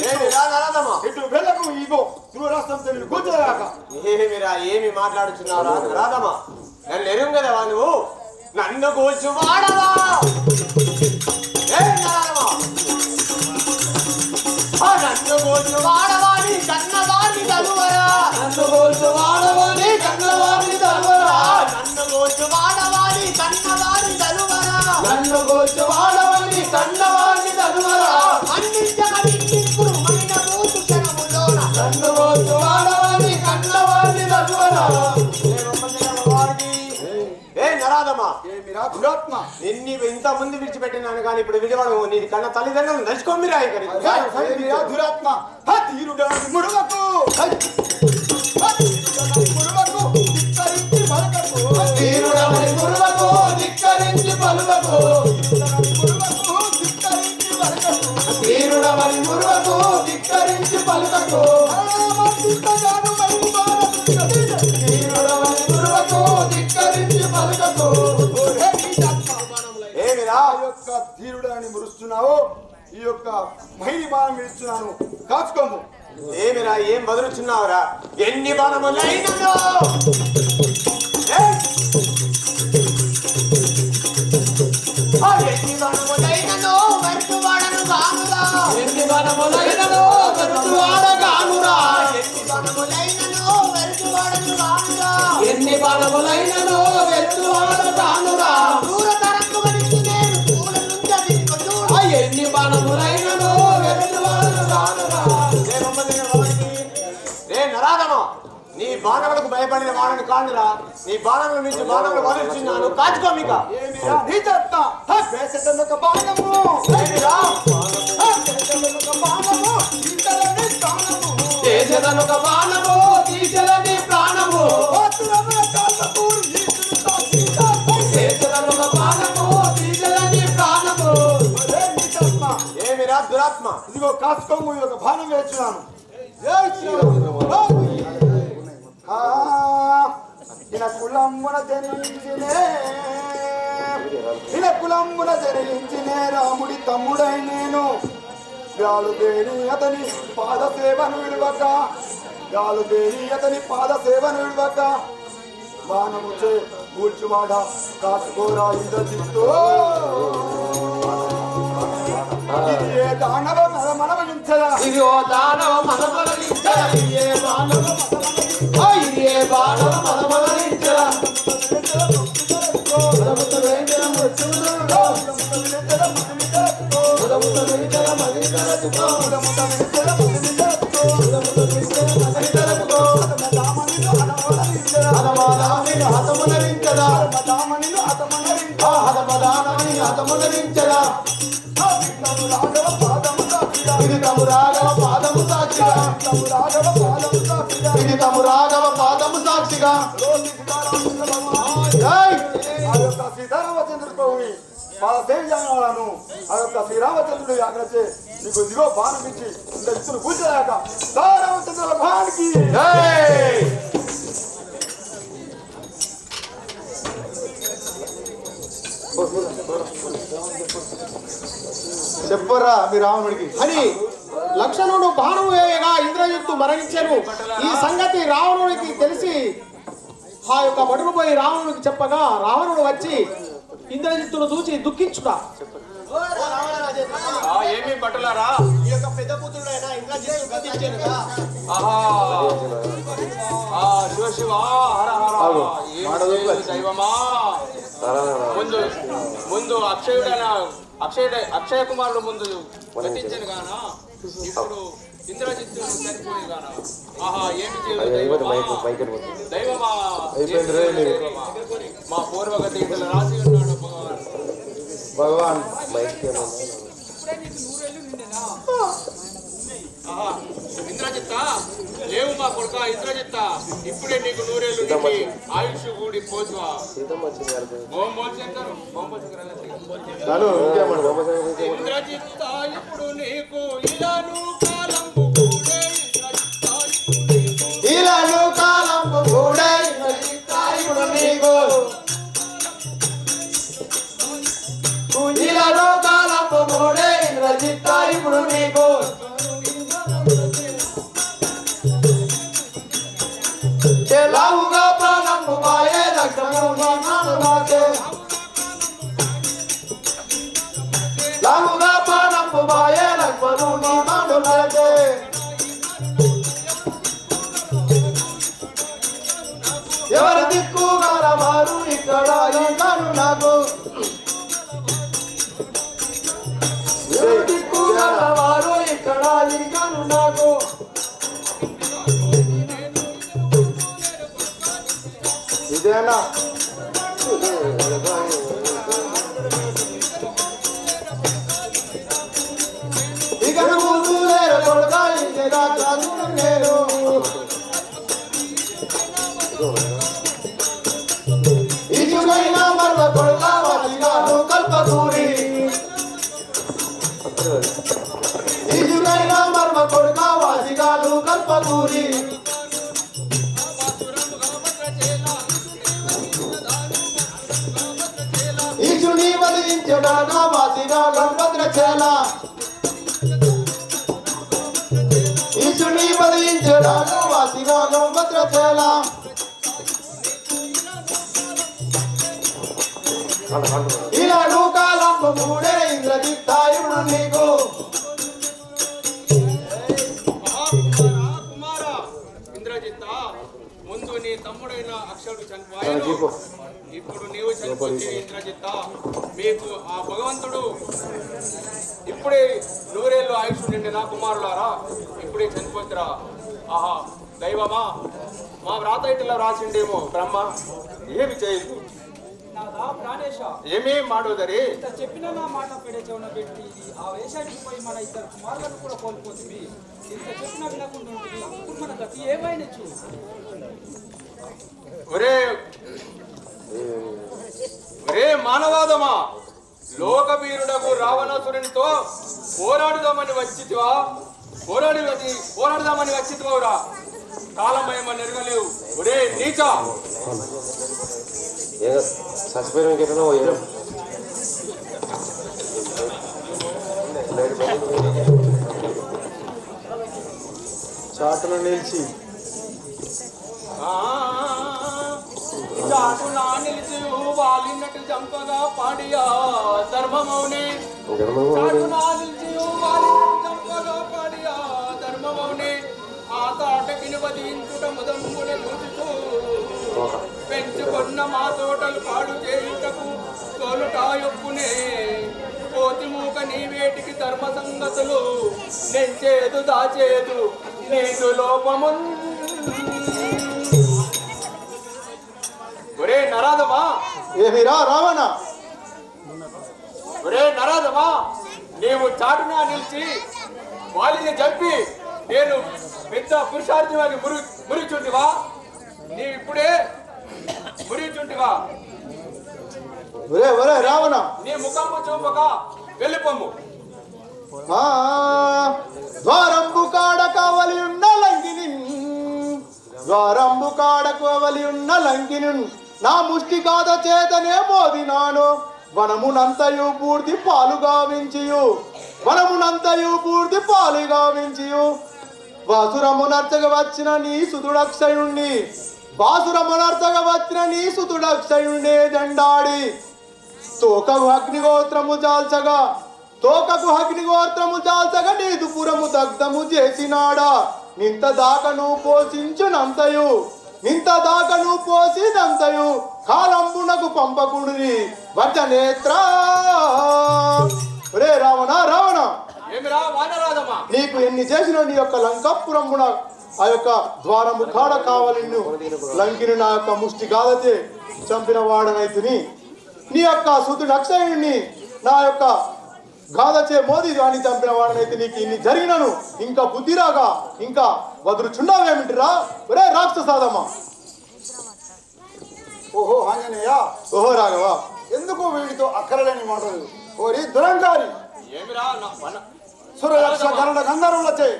ఏమిరా నరాలమా? ఇటు వెళ్ళకు ఇగో దూరాస్తం తెలియదు కూర్చోరాక. ఏమిరా ఏమి మాట్లాడుతున్నావురా నరాలమా? నన్ను ఎరుంగదవా నువ్వు? నన్ను కూర్చు వాడవా? నరాలమా, నన్ను కూర్చు వాడవా? నీ కన్నవాడిని తలువరా? నన్ను గోల్చు వాడవని కన్నవాడిని తలువరా నన్ను కూర్చు వాడవా? నీ కన్నవాడిని తలువరా? నన్ను గోల్చు వాడవని కన్నవాడిని తలువరా మన్నించమనిప్పుడు మైన మూసు క్షణములోన నన్ను గోల్చు వాడవని కన్నవాడిని తలువరా ఏ నరాదమా, ఏమిరా దురాత్మ, నిన్ను ఇంత ముందు విడిచిపెట్టినాను కానీ ఇప్పుడు విడివడం నీ కన్న తల్లిదండ్రులు నడుచుకోమిరా ఇక్కడ ఏమిరా దురాత్మ, తీరుడా మురుగకు మురుగకు బదులిస్తున్నావో ఈ యొక్క మహిళ బాణం ఇస్తున్నాను, కాచుకోము. ఏమిరా ఏం బదులుచున్నావురా? ఎన్ని బాణములైనను ఎన్ని బాణములైనను వెరువాడను గానురా. ఎన్ని బలములైనను వెరువాడగానురా. ఎన్ని బాణములైనను వెరువాడను గానురా. ఎన్ని బలములైనను వెరువాడగానురా. దూరతరంగు వరించి నేను పూల నుంచి దిక్కుచూడు. ఎన్ని బలములైనను వెరువాడగానురా. రే నరాధమా, నీ బాణములకు భయపడిన వాడని కానురా. నీ బాణముల నుంచి బాణములు వదులుచున్నాను, కాచుకో మీక. ఏమిరా నీ చెత్త? వేసటొక బాణము, ఏమిరా? వేసటొక బాణము, ఇంతలోనే స్థానము. చేసెదనొక బాణము తీసెదని ప్రాణము. పాత్రముల కాళ్ళకు ఈశ్వరుడు సాక్షిగా. చేసెదనొక బాణము తీసెదని ప్రాణము. ఒరే నీ చెత్త, ఏమిరా దురాత్మ? ఇదిగో కాచుకోము, ఈ యొక్క బాణం వేస్తున్నాను. జై శ్రీరామ్. ఇన కులమ్మున జనించినే, ఇన కులమ్మున జనించినే రాముడి తమ్ముడై నేను. గాలుదేని అతని పాద సేవను విడువక, గాలుదేని అతని పాద సేవను విడువక, బాణముచే కూల్చువాడ కాసుకోరా ఇంద్రజిత్తు. ఇది ఏ దానవ మనమనించరా. ఇది ఓ దానవ మనమలనించరా. ఇది ఏ బాణవ ఇది ఏ బాణవ మనమలనించరా. ఇది తము రాఘవ పాదము సాక్షిగా. ఇది తము రాఘవ పాదము సాక్షిగా. ఆ యొక్క సీతారామచంద్రుడితో వాళ్ళ దేవజాలను ఆ యొక్క శ్రీరామచంద్రుడు ఆగ్రచే నీకు ఇదిగో బాణం ఇచ్చి ఇంత ఇచ్చును కూర్చోలేక రామచంద్రుల భానికి. చెప్పరా మీ రావణుడికి అని లక్ష్మణుడు బాణము వేయగా ఇంద్రజిత్తు మరణించెను. ఈ సంగతి రావణుడికి తెలిసి ఆ యొక్క బడుగు పోయి రావణుడికి చెప్పగా రావణుడు వచ్చి ఇంద్రజిత్తును చూచి దుఃఖించుట. ఏమి భటులారా? ఈ యొక్క పెద్ద పుత్రుడైన ఇంద్రజిత్తు గతించెనుగా. ఆహా, శివ శివ, హర హర, ఏమి దైవమా. ముందు ముందు అక్షయ కుమారుడు ముందు గతించను గానా, ఇప్పుడు ఇంద్రజిత్తు చనిపోయి గానా. ఆహా, ఏమి దైవమా, దైవమా, మా పూర్వగతి ఇందులో రాసి ఉన్నాడు భగవాన్. ఆహా, ఇంద్రజిత్త లేవు మా కొడుక. ఇంద్రజిత్త ఇప్పుడే నీకు 100 ఏళ్ళు నిండి ఆయుష్ కూడి పోతువా. ఇంద్రజిత్త ఇప్పుడు నీకు ఇలాను కాలంబు కూడే. ఇలాను కాలంబు కూడే ఇంద్రజిత్త ఇప్పుడు నీకు. ఇలాను కాలంబు కూడే ఇంద్రజిత్త ఇప్పుడు నీకు. లావుగా ప్రాణము మాయే లక్ష్మణుడు నాకే. లావుగా ప్రాణము మాయే లక్ష్మణుడు నాకే. ఎవరు దిక్కుగాల వారు ఇక్కడ ఈ కరుణకు. ఎవరు దిక్కుగాల వారు ఇక్కడ ఈ కరుణకు. ఇదేనా ఇక నువ్వు లేరు కొడుకా ఇంకేదా చదువు నేను. ఇసుకైనా మరల కొడుకా వాసిగాను కల్పకూరి. ఇసుకైనా మర్మ కొడుకా వాసిగాను కల్పకూరి. ఇసుని వదిలించి పదించడాగా వాసిగా గంభద్రచేల ఈశుని పదించడాగా వాసిగా గంభద్రచేల ఇలాడు కాలంపు మూడే ఇంద్రజిత్తాయుడు నీకు కుమార ఇంద్రజిత్, ముందు నీ తమ్ముడైన అక్షరుడు చనిపోయాడు, ఇప్పుడు నీవు చనిపోతే ఇంద్రజిత్, మీకు ఆ భగవంతుడు ఇప్పుడే 100 ఏళ్ళు ఆయుష్ నిండిన కుమారులారా ఇప్పుడే చనిపోతురా. ఆహా దైవమా, మా వ్రాత ఇటులో రాసిండేమో బ్రహ్మ, ఏమి చేయదు నాదా ప్రాణేశ, ఏమేం మాడోదరి. ఇంత చెప్పిన నా మాట పెడే చెవున పెట్టి ఆ వేషానికి పోయి మన ఇద్దరు కుమారులను కూడా కోల్పోతుంది. ఇంత చెప్పినా వినకుండా ఉంటుంది. ఇప్పుడు మన గతి ఏమైనా చూ. ఒరే ఒరే మానవాదమా, లోకవీరుడకు రావణాసురునితో పోరాడుదామని వచ్చితివా కాలమయమ నెరగలేవు. ఒరే నీచా, చచ్చిపోయిన ఇంకెట్లా చాటును నిలిచి చాటునా నిలిచి వాలినట్టు చంపగా పాడియా ధర్మమౌనే. చాటునా నిలిచి వాలినట్టు చంపగా పాడియా ధర్మమౌనే. ఆ తాటకిని వధించుట ముదంబుని చూచుతూ పెంచుకున్న మా తోటలు పాడు చేయుటకు తోలుటాయొప్పునే. కోతి మూక నీ వేటికి ధర్మ సంగతులు నెంచేదు దాచేదు నీదు లోపము. ఒరే నరాదమా, ఏమిరా రావణ, ఒరే నరాదమా, నీవు చాటునా నిలిచి వాలిని చంపి నేను పెద్ద పురుషార్థివాన్ని మురిచుంటివా? నీవిప్పుడే మురిచుంటివా? ఒరే ఒరే రావణ, నీ ముఖము చూపక వెళ్ళిపోము. ద్వారంబు కాడ కావలి ఉన్న లంకిని, ద్వారంబు కాడ కావలి ఉన్న లంకిని నా ముష్టి గాథ చేతనే మోదినాను. వనమునంతయు పూర్తి పాలు గావించియు, వనమునంతయు పూర్తి పాలు గావించియు. వాసురమునర్చగ వచ్చిన నీ సుతుడక్షయుణ్ణి, వాసురమునర్చగ వచ్చిన నీ సుతుడక్షయుణ్ణే జెండాడి తోకకు అగ్నిగోత్రము చాల్చగా, తోకకు అగ్నిగోత్రము చాల్చగా నీదు పురము దగ్ధము చేసినాడా. నింత దాకను పోషించునంతయు, నింత దాకను పోసినంతయు కాలంబునకు పంపకుడిని వజ్రనేత్ర. రే రావణ రావణ, ఏమిరా వానరాదమా, నీకు ఎన్ని చేసిన నీ యొక్క లంకాపురమున ఆ యొక్క ద్వారము కాడ కావాలి లంకిని నా యొక్క ముష్టి గాదతే చంపిన వాడనైతిని. నీ యొక్క సుతుడు అక్షయుణ్ణి నా యొక్క గాదచే మోది అని చంపిన వాడనైతే నీకు ఇన్ని జరిగినను ఇంకా బుద్ధిరాగా ఇంకా వదులుచున్నావేమిటిరా. ఒరే రాక్షసాదమా. ఓహో ఆంజనేయ, ఓహో రాఘవా, ఎందుకు వీడితో అక్కరలేని మాటలు? ఓరి దురంకారి, ఏమిరా సురలక్ష గరుడ గంధర్వులచే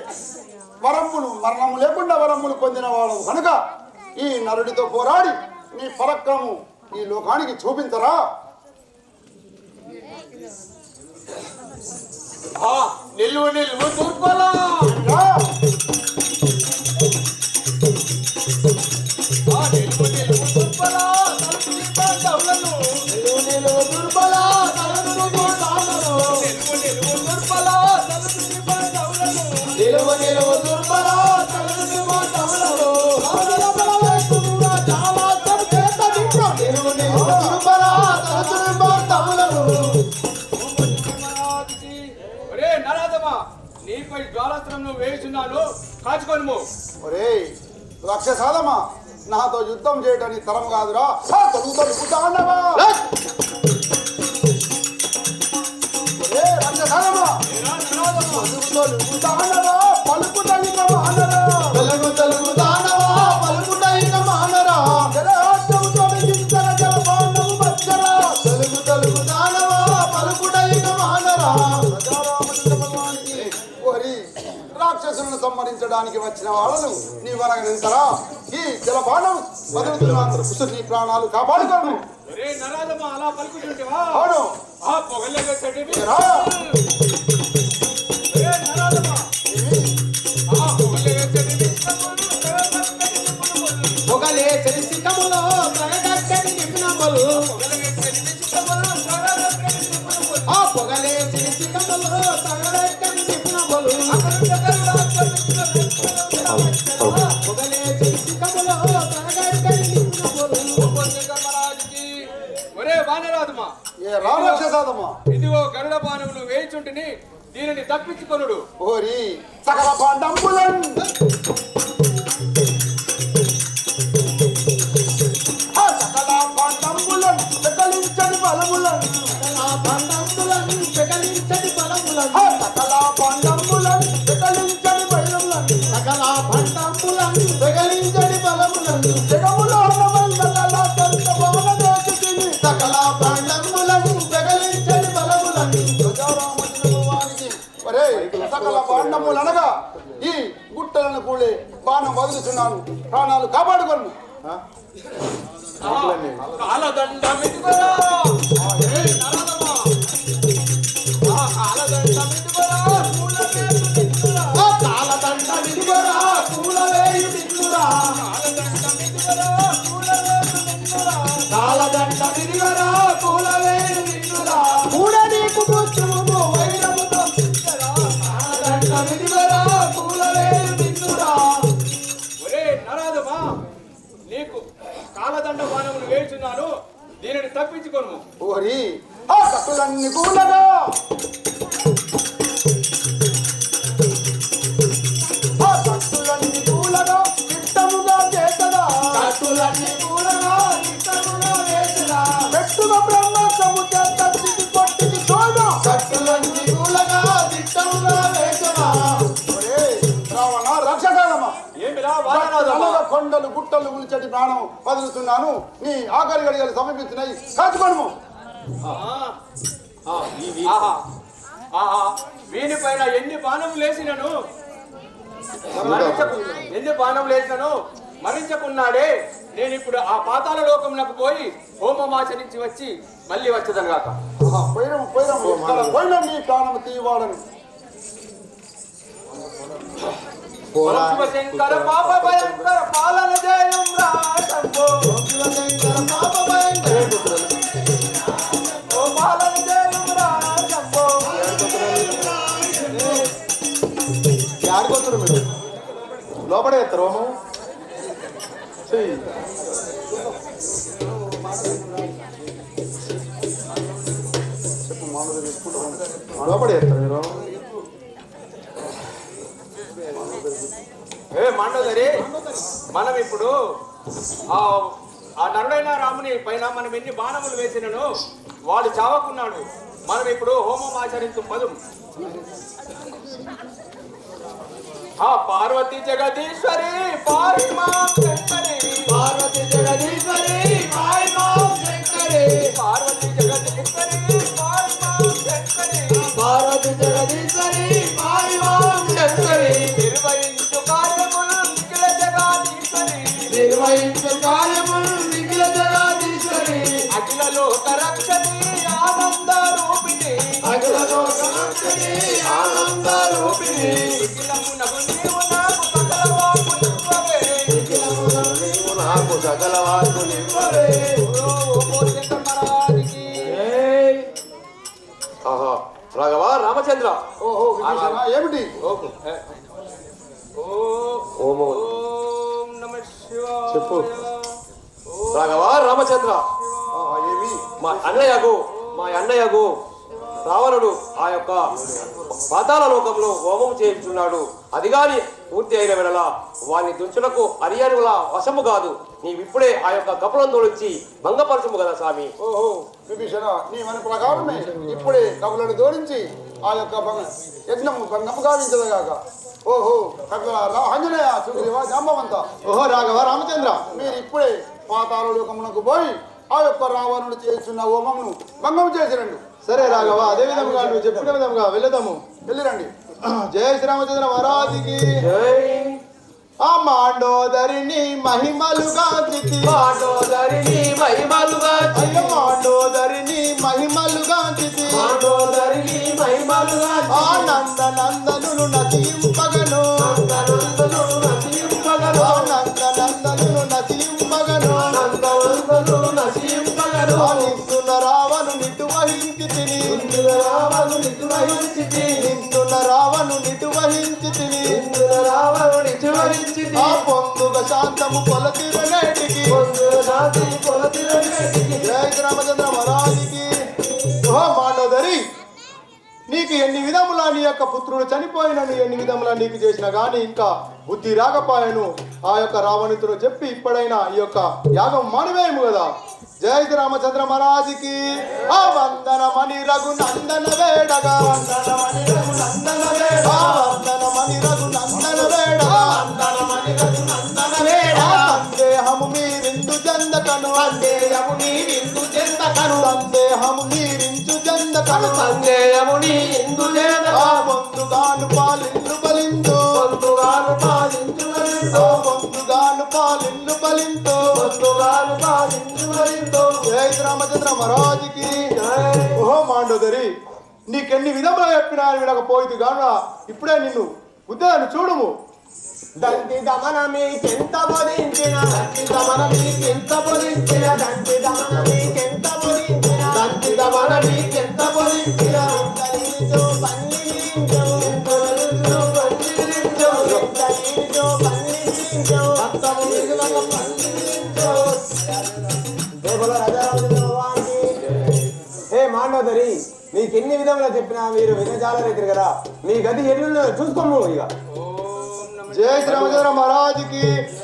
వరమ్ములు మరణము లేకుండా వరమ్ములు పొందిన వాడు కనుక ఈ నరుడితో పోరాడి నీ పరక్రము ఈ లోకానికి చూపించరా? నిల్వు నిల్వు దుర్బలా, నిల్వు నిల్వు దుర్బలా, నిల్వు నిల్వు దుర్బలా, నిలువ నిలువ దుర్బల ఒరే నరాదమా, నీపై జ్వాలాస్త్రం వేయుచున్నాను, కాచుకోను. ఒరే రాక్షసాదమా, నాతో యుద్ధం చేయటానికి తరం కాదురా. రాక్షసాదమా, పలుపు తల్లిక మానరా, తెలుగు తెలుగు దానవా పలుకుట ఇక మానరా, జలహాస్యము తొలగించర జలపాండవు మధ్యరా, తెలుగు తెలుగు దానవా పలుకుట ఇక మానరా. ఓరి రాక్షసులను సంహరించ సంహరించడానికి వచ్చిన వాళ్ళను నీవనగనింతరా ఈ జలపానం వదులుతున్నాను నీ ప్రాణాలు కాపాడుకోను. ఒరే నరాధమా, అలా పలుకుతుంటేవా? అవును ఆ పొగలే వచ్చేటివి. రా. ఒరే నరాధమా, ఆ పొగలే వచ్చేటివి. పొగలే తెలిసి కములో ప్రగటక్కని నిపుణములు ఆ పొగలే తెలిసి కములో ప్రగటక్కని నిపుణములు పొగలే తెలిసి కములో ప్రగటక్కని నిపుణములు. ఒరే వానరాధమా, ఏ రామక్షసాదమా ఇదిగో గరుడ బాణములు వేయిచుంటిని, దీనిని తప్పించుకొనుడు. ఓరి సకల పాండంబులన్ సకల పాండంబులన్ సకలించని బలములన్ సకల పండంబులను పెకలించని బలములను సకల పాండంబులన్ సకలించని బలములన్ సకల పండంబులను పెకలించని బలములను జగములో సకల సంతమాన దేశిని సకల పండంబులను పెకలించని బలములను ప్రజారామచంద్రవానికి ఒరే సకల పాండములనగా ఈ గుట్టలను కూడే బాణం వదులుతున్నాను, ప్రాణాలు కాపాడుకోను. కాలదండమిదిగోరా. ఒరే నరాధమా, ఆ కాలదండమిదిగోరా, పూలవేయుడిద్దురా. ఆ కాలదండ విడుగరా కూలవేయు నిన్నురా కాలదండమిదిగోరా, పూలవేయుడిద్దురా. కాలదండ విడుగరా కూలవేయు నిన్నురా కూడ నీకు పుత్రము వైరముతో కాలదండ విడుగరా కూలవేయు నిన్నురా. ఒరే నరాధమా, నీకు కాలదండ బాణములు వేయుచున్నాను, దీనిని తప్పించుకొను. ఓరి ఆ కట్టులన్నీ కూలగా ఆ కట్టులన్నీ కూలగా చిత్తముగా చేతదా కట్టులన్నీ కూలగా నిత్తముగా వేసిరా పెట్టుగా బ్రహ్మోత్సము చేత కొట్టికి సోదా. కట్టులన్నీ కూలగా నిత్తముగా వేసిరా. ఒరే రావణ రాక్షసాలమా, ఏమిరా వానరాధమా? నల్లల కొండలు గుట్టలు ఉల్చటి ప్రాణం వదులుతున్నాను, నీ ఆఖరి గడియలు సమీపిస్తున్నాయి, కాచుకోను. ఆహా, ఆహా, వీనిపైన ఎన్ని బాణములు వేసినను ఎన్ని బాణములు వేసినను మరించకున్నాడే. నేను ఇప్పుడు ఆ పాతాళ లోకమునకు పోయి హోమమాచరించి వచ్చి మళ్ళీ వచ్చేదను గాక. పోయినాము ఇక్కడ పోయినా నీ ప్రాణం తీవాడను. శంకర పాప భయంకర పాలన జయం రాజంబో. శివశంకర పాప భయంకర ఓ పాలన జయం రాజంబో. ఆడుకోతున్నారు మీరు లోపడే ఎత్తారు లోపడే ఎత్తారు మీరు ఏ మండోదరి, మనం ఇప్పుడు ఆ నరుడైన రాముని పైన మనం ఎన్ని బాణములు వేసినను వాడు చావకున్నాడు. మనం ఇప్పుడు హోమం ఆచరించు పదం. ఆ పార్వతి జగదీశ్వరి పారి మాం శంకరి. పార్వతి జగదీశ్వరి పాయి మాం శంకరి. పార్వతి జగదీశ్వరి పారి మాం శంకరి. పార్వతి జగదీశ్వరి పాయి మాం శంకరి. నిర్వహించు కార్యములు మిగిల జగదీశ్వరి. నిర్వహించు కార్యములు మిగిల జగదీశ్వరి. అఖిల లోక రక్షణి ఆనంద రూపిణి. అఖిల లోకరక్షణి ఆనంద రూపిణి. అఖిలమునకు నీవు నాకు సకల వాక్కులివ్వవే. నీవు నాకు సకల వాక్కులివ్వవే. ఓ శంకరమహారాజుకి. ఆహా రాఘవ రామచంద్ర ఓహో విభీషణ, ఏమిటి? ఓమో ఓం నమః శివాయ. చెప్పు. రాఘవ రామచంద్ర ఆహా, ఏమి? మా అన్నయ్యకు రావణుడు ఆ యొక్క పాతాళ లోకంలో హోమం చేయించున్నాడు. అది గాని పూర్తి అయిన వేళ వాని దుంచులకు అరియనుల వశము కాదు. నీవిప్పుడే ఆ యొక్క కపులం తోలిచ్చి భంగపరచుము కదా స్వామి. ఓహో విభీషణ, నీ మన ప్రకారమే ఇప్పుడే కవులను జోడించి ఆ యొక్క యజ్ఞము భంగము గావించదగాక. ఓహో కపిలారా, ఆంజనేయ, సుగ్రీవ, జాంబవంత, ఓహో రాఘవ రామచంద్ర మీరు ఇప్పుడే పాతాళ లోకమునకు పోయి ఆ యొక్క రావణుడు చేస్తున్న హోమమును భంగం చేసిరండు. సరే రాఘవ, అదే విధముగా నువ్వు చెప్పిన విధముగా వెళ్ళదాము. వెళ్ళిరండి. జయ శ్రీరామచంద్ర మహారాజుకి జై ఆ మాండోదరిని మహిమలుగా చితి మాండోదరిని మహిమలుగా అయ్య మాండోదరిని మహిమలుగా చితి మాండోదరిని మహిమలుగా నందనందనులు నసింపగను నందనందనులు నసింపగను నందనందనులు నసింపగను నందనందనులు నసింపగను నిందున రావను నిటు వహించి తిని రావను నిజ వహించి నిందున రావను నిటు వహించి తిని రావను నిజ వహించి ఆ పొందుగ శాంతము కొలతిరనేటికి శాంతి కొలతిరనేటికి జయ శ్రీరామచంద్ర మహారాజుకి ఓ మాండోదరి నీకు ఎన్ని విధములా నీ యొక్క పుత్రుడు చనిపోయినను ఎన్ని విధములా నీకు చేసిన గాని ఇంకా బుద్ధి రాకపోయాను ఆ యొక్క రావణుడితో చెప్పి ఇప్పుడైనా ఈ యొక్క యాగం మానివేయము కదా జయ శ్రీరామచంద్ర మహారాజుకి ఆ వందనమణి రఘునందన వేడగా వందనమణి రఘునందన వేడగా వందనమణి రఘునందన వేడగా వందనమణి రఘునందన వేడగా సందేహము మీరిందు జందకను సందేహము మీరిందు జందకను సందేహము మీరించు జందకను సందేహముని ఇందు ఆ పొందుగాను పాలిల్లు బలిందు పొందుగాను పాలించు ఆ పొందుగాను పాలిల్లు బలిందు పొందుగాను పాలించు జయ శ్రీరామచంద్ర మహారాజుకి ఓహో మాండోదరి నీకెన్ని విధములు చెప్పినా వినకపోయింది కాను ఇప్పుడే నిన్ను ఉద్యోగాన్ని చూడుము దంతి దమన మీకెంత బోధించిన దంతి దమన మీకెంత బోధించిన దంతి దమన మీకెంత బోధించిన దంతి దమన నీకెంత బలించిన దళితో పన్నిలించో దళితో పన్నిలించో రక్తము మిగులక పండించు దేవుల రాజారాజు భగవానికి హే మాండోదరి మీకెన్ని విధములా చెప్పినా మీరు వినజాలరైతారు కదా మీ గది ఎల్లుండో చూసుకోము ఇక జయ శ్రీరామచంద్ర మహారాజుకి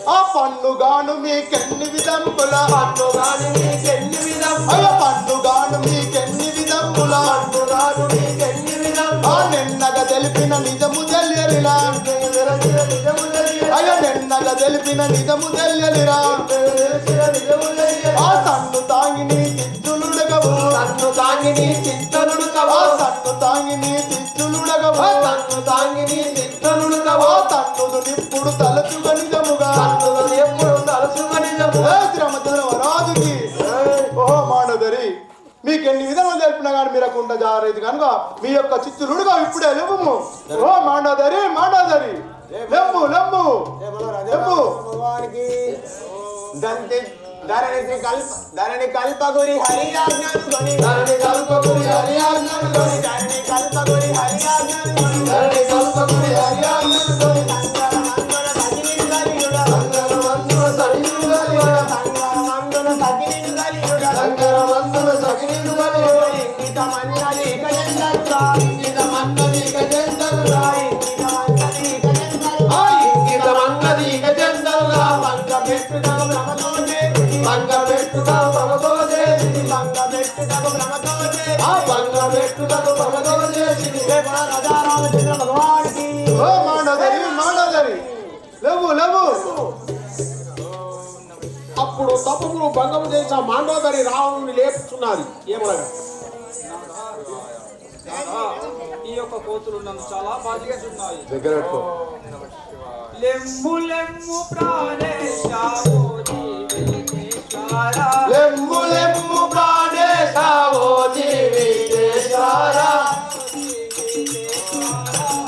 ఆ పన్నుగాను మీకెన్ని విధముల పన్నుగాను నీకెన్ని విధం అయ్య పన్నుగాను మీకెన్ని విధముల పన్నుగాను నీకెన్ని విధం ఆ నిన్నగా తెలిపిన నిజము తెలియలిరా అయ్య నిన్నగా తెలిపిన నిజము తెలియలిరా ఆ సన్ను తాంగి నీ చిచ్చులుడగవు తన్ను తాంగి నీ చింతనుడు ఆ కవో సన్ను తాంగి నీ చిచ్చులుడగవు తన్ను తాంగి నీ చింతనుడు కవో ఆ తన్నుదు నిప్పుడు తలచుగా నిజముగా తన్నులు ఎప్పుడు తలుసుమనిజము జయ శ్రీరామచంద్ర మహారాజుకి ఓహో మాండోదరి మీకు ఎన్ని విధాలు తెలిపినా కానీ మీరకుండా జారైతే కనుక మీ యొక్క చిత్తులుడుగా ఇప్పుడే లేవు ఓ మాండోదరి మాండోదరి లెమ్ము లెమ్ము లెమ్ము భగవానికి దంతి ధరణి కల్పగురి హరియాజ్ఞానుకొని ధరణి కల్పకుడి హరియాజ్ఞానుకొని ధరణి కల్పగురి హరియాజ్ఞానుకొని ధరణి కల్పకుడి హరియాజ్ఞానుకొని సంగరమందున సగిలిన్ కలియుడ సంగరమందున సగిలిన్ కలియుడ సంగరమందున సగిలిన్ కలియుడ సంగరమందున సగిలిన్ కలియుడ ఇంగితమన్నది ఇక జంగల్రా ఇంగితమన్నది ఇక జంటలుగా ఇంగితమన్నది ఇక జంగల్రా ఆ ఇంగితమన్నది ఇక జంటలుగా పంగబెట్టుటకు భ్రమతో పంగబెట్టుగా భగతో చేసి పంగబెట్టుటకు భ్రమతో ఆ పంగబెట్టుటకు భగతో చేసి రాజారామచంద్ర భగవానికి ఓ మాండోదరి మాండోదరి లేవు లేవు అప్పుడు తపమును భంగము చేసిన మాండోదరి రావణుని లేపుచున్నది ఏమనగా ఈ యొక్క కోతులు నన్ను చాలా బాధిస్తున్నాయి. దగ్గర పెట్టుకో లెమ్ము లెమ్ము ప్రాణేశ ఓ జీవితేశ్వర. లెమ్ము లెమ్ము ప్రాణేశ ఓ జీవితేశ్వర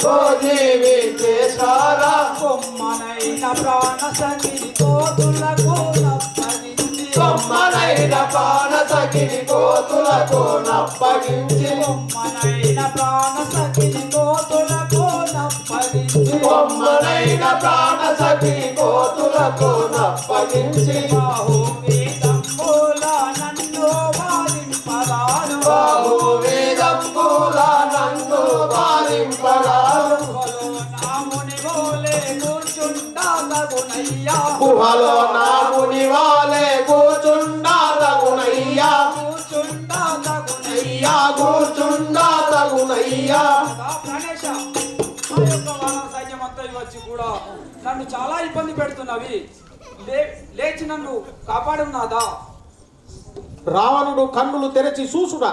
ఓ జీవితేశ్వర కొమ్మనైన ప్రాణ సఖిని కోతులకు నప్పగించి కొమ్మనైన ప్రాణ సఖిని కోతులకు నప్పగించి కొమ్మనైన ప్రాణ సఖిని కోతులకు నప్పగించి కొమ్మనైన ప్రాణ సఖిని కోతులకు నప్పగించి బాహువేదంబుల నన్ను బాధింపరాను బాహు వేదంబుల నన్ను బాధింపరాను నాముని ఓలే కూర్చుంటా తగునయ్యా గుహలో నాముని వాలే కూర్చుండా తగునయ్యా కూర్చుంటా తగునయ్యా అయ్యా కూర్చుండా తగునయ్యా గణేశ ఆ యొక్క వానర సైన్యం అంతా వచ్చి కూడా నన్ను చాలా ఇబ్బంది పెడుతున్నవి. లేచి నన్ను కాపాడున్నాదా? రావణుడు కన్నులు తెరచి చూసుట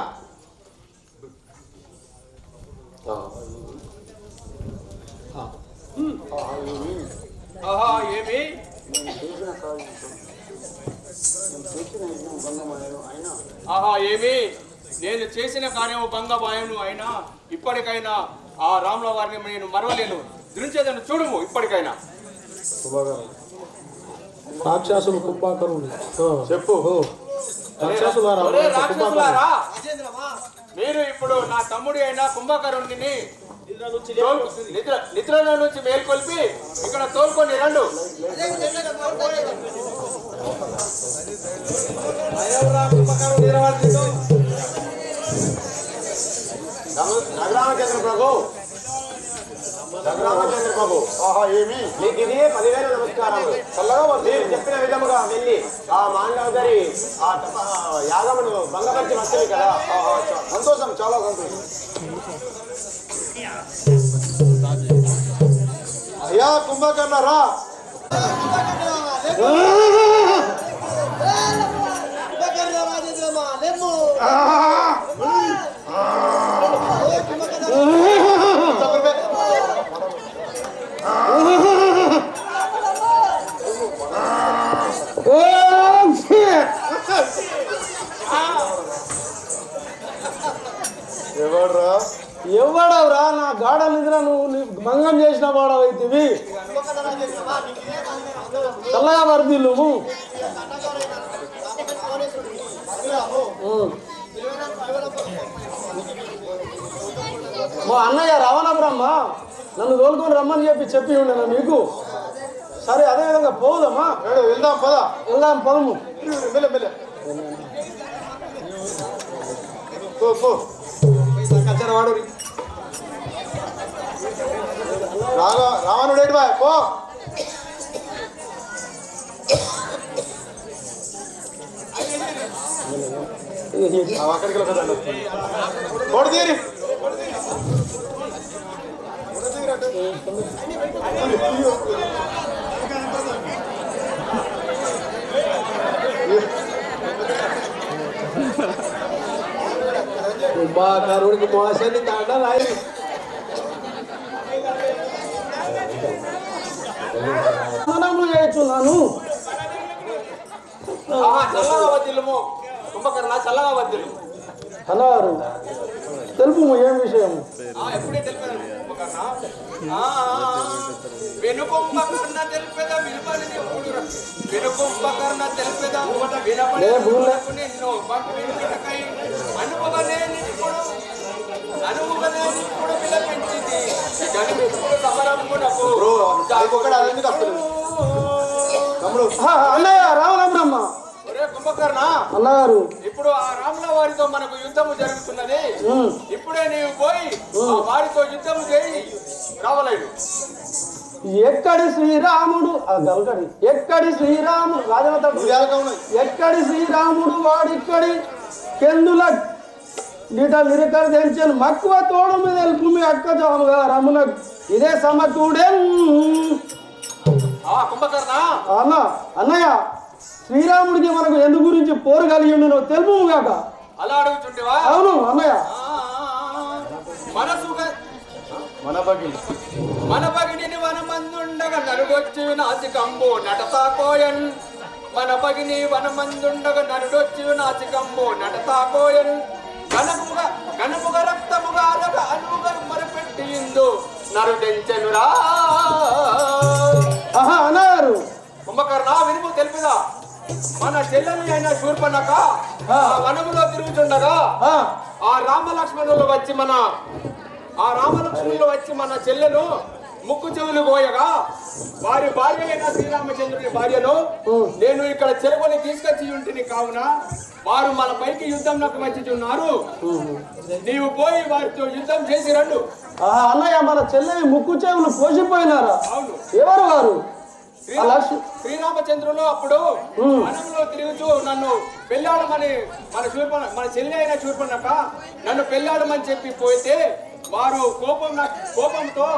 ఆహా ఏమి ఆహా ఏమి నేను చేసిన కార్యము భంగమాయను అయినా ఇప్పటికైనా ఆ రాముల వారిని నేను మరవలేను. దృంచేదను చూడుము ఇప్పటికైనా. రాక్షసులు కుంభకరులు చెప్పు. రాక్షసులారా, ఒరే రాక్షసులారా, మీరు ఇప్పుడు నా తమ్ముడి అయిన కుంభకరుణ్ణి నిద్రలో నుంచి మేల్కొల్పి ఇక్కడ తోలుకొని రండు. రఘురామచంద్ర ప్రభు, రఘురామచంద్ర ప్రభు, ఆహా ఏమి మీకు ఇది 10,000 నమస్కారములు. మీరు చెప్పిన విధముగా వెళ్ళి ఆ మాండవదరి ఆ యాగమును భంగపరిచి వస్తుంది కదా. సంతోషం, చాలా సంతోషం. అయ్యా కుంభకర్ణరా, ఎవడ్రా? ఎవడవరా నా గాఢ నిద్ర నువ్వు భంగం చేసిన వాడవైతివి. చల్లగా వరది నువ్వు. మా అన్నయ్య రావణ బ్రహ్మ నన్ను తోలుకొని రమ్మని చెప్పి ఉండను మీకు. సరే అదే విధంగా పోదామా? వెళ్దాం పద. వెళ్దాం పదము. మెల్ల మెల్ల పో. వాడు రావణుడు ఏడు పో. అక్కడికి కొడు తీరి. కుంభకరుడికి మోసాన్ని తాడాలి. మనము చేస్తున్నాను. చల్లగా వద్దిల్లుము కుంభకర్ణ, చల్లగా వద్దిల్లు. అన్నారు తెలుపు ఏం విషయం? ఎప్పుడే తెలిపాను కుంభకర్ణ. వెనుకొంభకర్ణ తెలిపేదా వినపడి వెనుకొంభకర్ణ తెలిపేదా వినపడి నిన్ను పంపిణీకై అనుభవనేనిప్పుడు విలపించింది జనమిప్పుడు సమరమునకు అన్నయ్య రావణ బ్రహ్మ. ఒరే కుంభకర్ణ, అన్నగారు ఇప్పుడు ఆ రాముల వారితో మనకు యుద్ధము జరుగుతున్నది. ఇప్పుడే నీవు పోయి ఆ వారితో యుద్ధము చేయి రావలేడు. ఎక్కడి శ్రీరాముడు గల్కడి ఎక్కడి శ్రీరాముడు రాజవత ఎక్కడి శ్రీరాముడు వాడిక్కడి కెందుల లీట లిరికలు తెంచాను మక్కువ తోడు మీద తెలుపు మీ అక్క జాముగా రమున ఇదే సమతూడే. కుంభకర్ణ, అన్న అన్నయ్య శ్రీరాముడికి మనకు ఎందు గురించి పోరు కలిగి ఉండి నువ్వు తెలుపు కాక. అలా అడుగుతుంటేవా? అవును అన్నయ్య. మన పగిని వనమందుండగా నరుడొచ్చి నాసికంబు నటసాకోయన్. మన పగిని వనమందుండగా నరుడొచ్చి నాసికంబు నటసాకోయన్. గణముగ రక్తముగా అనుగా మరపెట్టి ఇందు నరుడెంచెనురా. అన్నారు కుంభకర్ణ, వినుము తెలిపిదా. మన చెల్లెలు అయిన శూర్పణఖ వనములో తిరుగుతుండగా ఆ రామలక్ష్మణులు వచ్చి మన చెల్లెను ముక్కు చెవులు పోయగా వారి భార్య అయిన శ్రీరామచంద్రుని భార్యను నేను ఇక్కడ చెరువుని తీసుకొచ్చి ఉంటిని కావున వారు మన పైకి యుద్ధం నాకు వచ్చిచున్నారు. నీవు పోయి వారితో యుద్ధం చేసి రండు. అన్నయ్య మన చెల్లెని ముక్కు చెవులు పోసిపోయినారా? అవును. ఎవరు వారు? శ్రీరామచంద్రులు అప్పుడు వనంలో తిరుగుతూ నన్ను పెళ్ళాడమని మన చెల్లి అయిన శూర్పణఖ నన్ను పెళ్ళాడమని చెప్పి పోతే వారు కోపంతో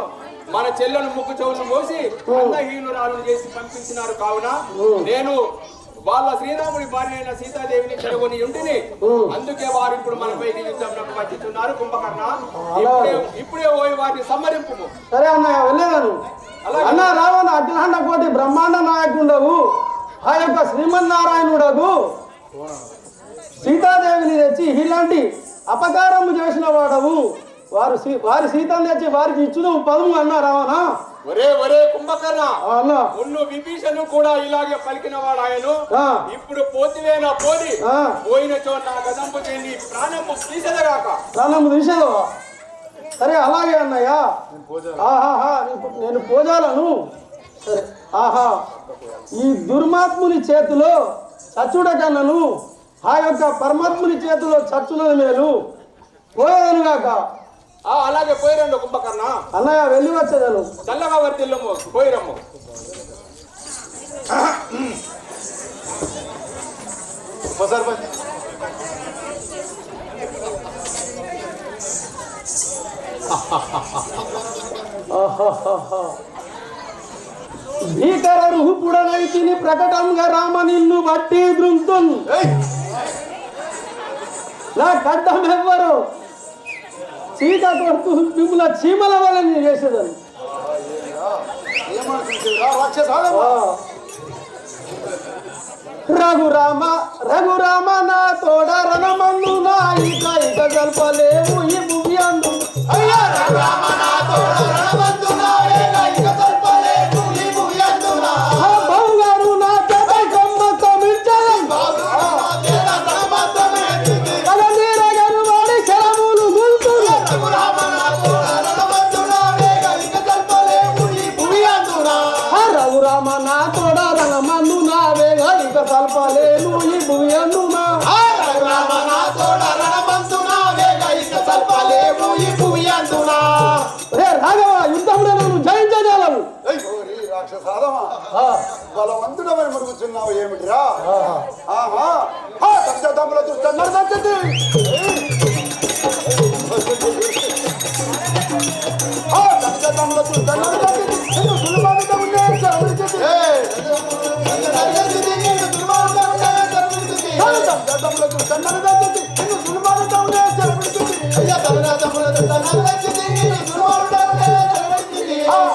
మన చెల్లెను ముక్కు చెవులను మోసి అందహీనురాలను చేసి పంపించినారు. కావున నేను వాళ్ళ శ్రీరాముడి భార్య అయిన సీతాదేవిని చెరగొని ఉంటిని. అందుకే వారు ఇప్పుడు మనపైకి యుద్ధంలోకి వచ్చుతున్నారు. కుంభకర్ణ, ఇప్పుడే పోయి వారిని సంహరింపు. సరే అన్నయ్య వెళ్ళేదాను. అన్న రావణ అఖిలాండ కోటి బ్రహ్మాండ నాయకుండవు ఆ యొక్క శ్రీమన్నారాయణుడగు సీతాదేవిని తెచ్చి ఇలాంటి అపకారము చేసిన వాడవు. వారి సీతను తెచ్చి వారికి ఇచ్చును పదము అన్న రావణ. ఒరే ఒరే కుంభకర్ణ, అన్న మున్ను విభీషణు కూడా ఇలాగే పలికిన వాడు ఆయను. ఇప్పుడు పోతివేనా పోది, పోయిన చోట గదంపు చెంది ప్రాణము తీసేదగాక. ప్రాణము తీసేదవా? సరే అలాగే అన్నయ్య. ఆహాహా నేను పోజాలను. సరే ఆహా ఈ దుర్మాత్ముని చేతిలో చచ్చుడ కన్నను ఆ యొక్క పరమాత్ముని చేతిలో చచ్చునది మేలు. పోయేదను గాక. అలాగే పోయిరండు కుంభకర్ణ. అన్నయ్య వెళ్ళి వచ్చేదను. చల్లగా వర్తిల్లము పోయిరమ్ము. భీకర రుహుపుడనైతిని ప్రకటంగా రామ నిన్ను బట్టి దృంతున్ నా కడ్డం ఎవ్వరు చీక కొడుతూ మిమ్మల్ని చీమల వల్ల నేను చేసేదాన్ని. రఘురామ నా తోడ రణమందు నా ఇక ఇక జల్పలేవు ఈ భూమి అందు. అయ్యా రఘురామ నా తోడ రణమందు నా ఇక ఇక జల్పలేవు ఈ భూమి అందు. బావుగారు నా చేత కొమ్మతో మించడం కలనీరగను వాడి శరములు గుల్తురు. రఘురామ నా తోడ రణమందు నా ఇక ఇక జల్పలేవు ఈ భూమి అందు. రఘురామ నా తోడ రణమందు నా వేగ ఇక సల్పలేను ఈ భూమి అందునా. రఘురామ నా తోడ రణమందు నా వేగ ఇక సల్పలేవు ఈ భూమి అందునా. రే రాఘవ యుద్ధంలో నువ్వు జయించగలవు. రాక్షసాదమా బలవంతుడమని మరుగుతున్నావు ఏమిటిరా? ఆహా తమ్ముల చూస్తున్నారు. తమ్ముల చూస్తున్నారు.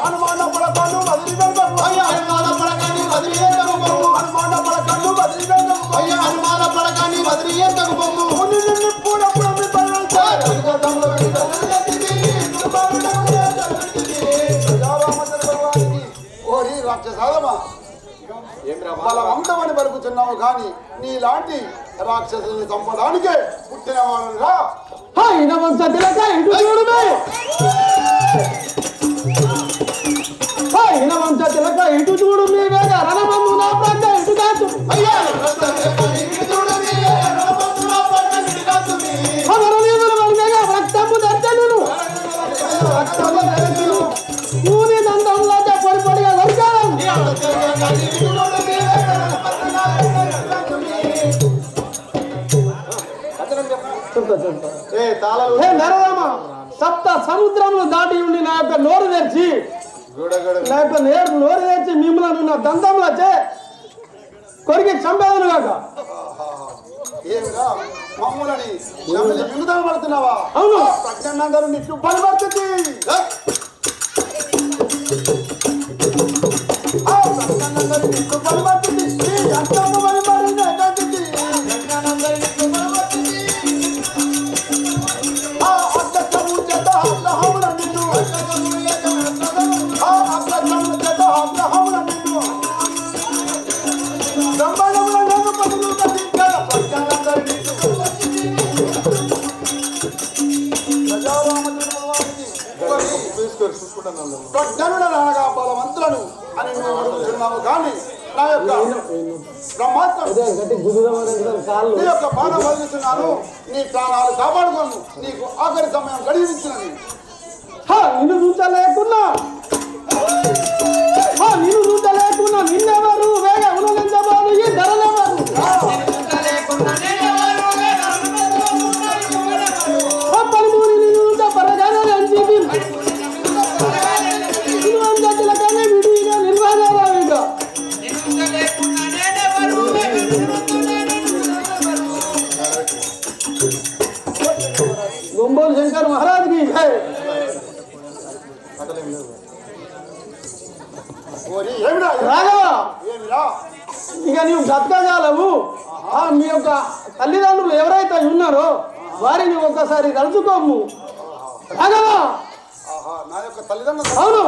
అనుమాన పడతాను అనుమాన పడకాన్ని వదిలి ఓరి రాక్షసాదమా బలవంతమని పలుకుతున్నావు కానీ నీలాంటి రాక్షసుల్ని చంపడానికే పుట్టిన వాడురా. ఇటు చూడు మీ వేగ రణమందు నా ప్రక్క ఇటు కాచు. రక్తము దర్శను పూరి దండంలో పొడి పొడిగా దొరికాను. నరరామ సప్త సముద్రములు దాటి ఉండి నా యొక్క నోరు తెరిచి నోరు తెరిచి మిమ్మల్ని నా దంతంలో కొరికి చంపేదను కాక. మమ్మల్ని మిగుదల పడుతున్నావా? అవును. ప్రజ్ఞానందరూ నిట్లు పనిపడుతుంది. నిట్లు పనిపడుతుంది. ప్రజ్ఞనుడనగా బలవంతులను అని నువ్వు అడుగుతున్నావు కానీ నా యొక్క బ్రహ్మాస్త్రం నీ యొక్క బాణం వదులుతున్నాను. నీ ప్రాణాలు కాపాడుకోను. నీకు ఆఖరి సమయం గడియించినది. నిన్ను చూచలేకున్నా నిన్నెవరు వేగ ఉనలించబాను ఈ ధరలెవరు. పలుమూరి నిన్ను పరగానే అంచి విడిగా నిర్వాహ బ్రతకగలవు. మీ యొక్క తల్లిదండ్రులు ఎవరైతే ఉన్నారో వారిని ఒక్కసారి కలుసుకోము. రాఘవా, ఆహా, నా యొక్క తల్లిదండ్రులు అవును.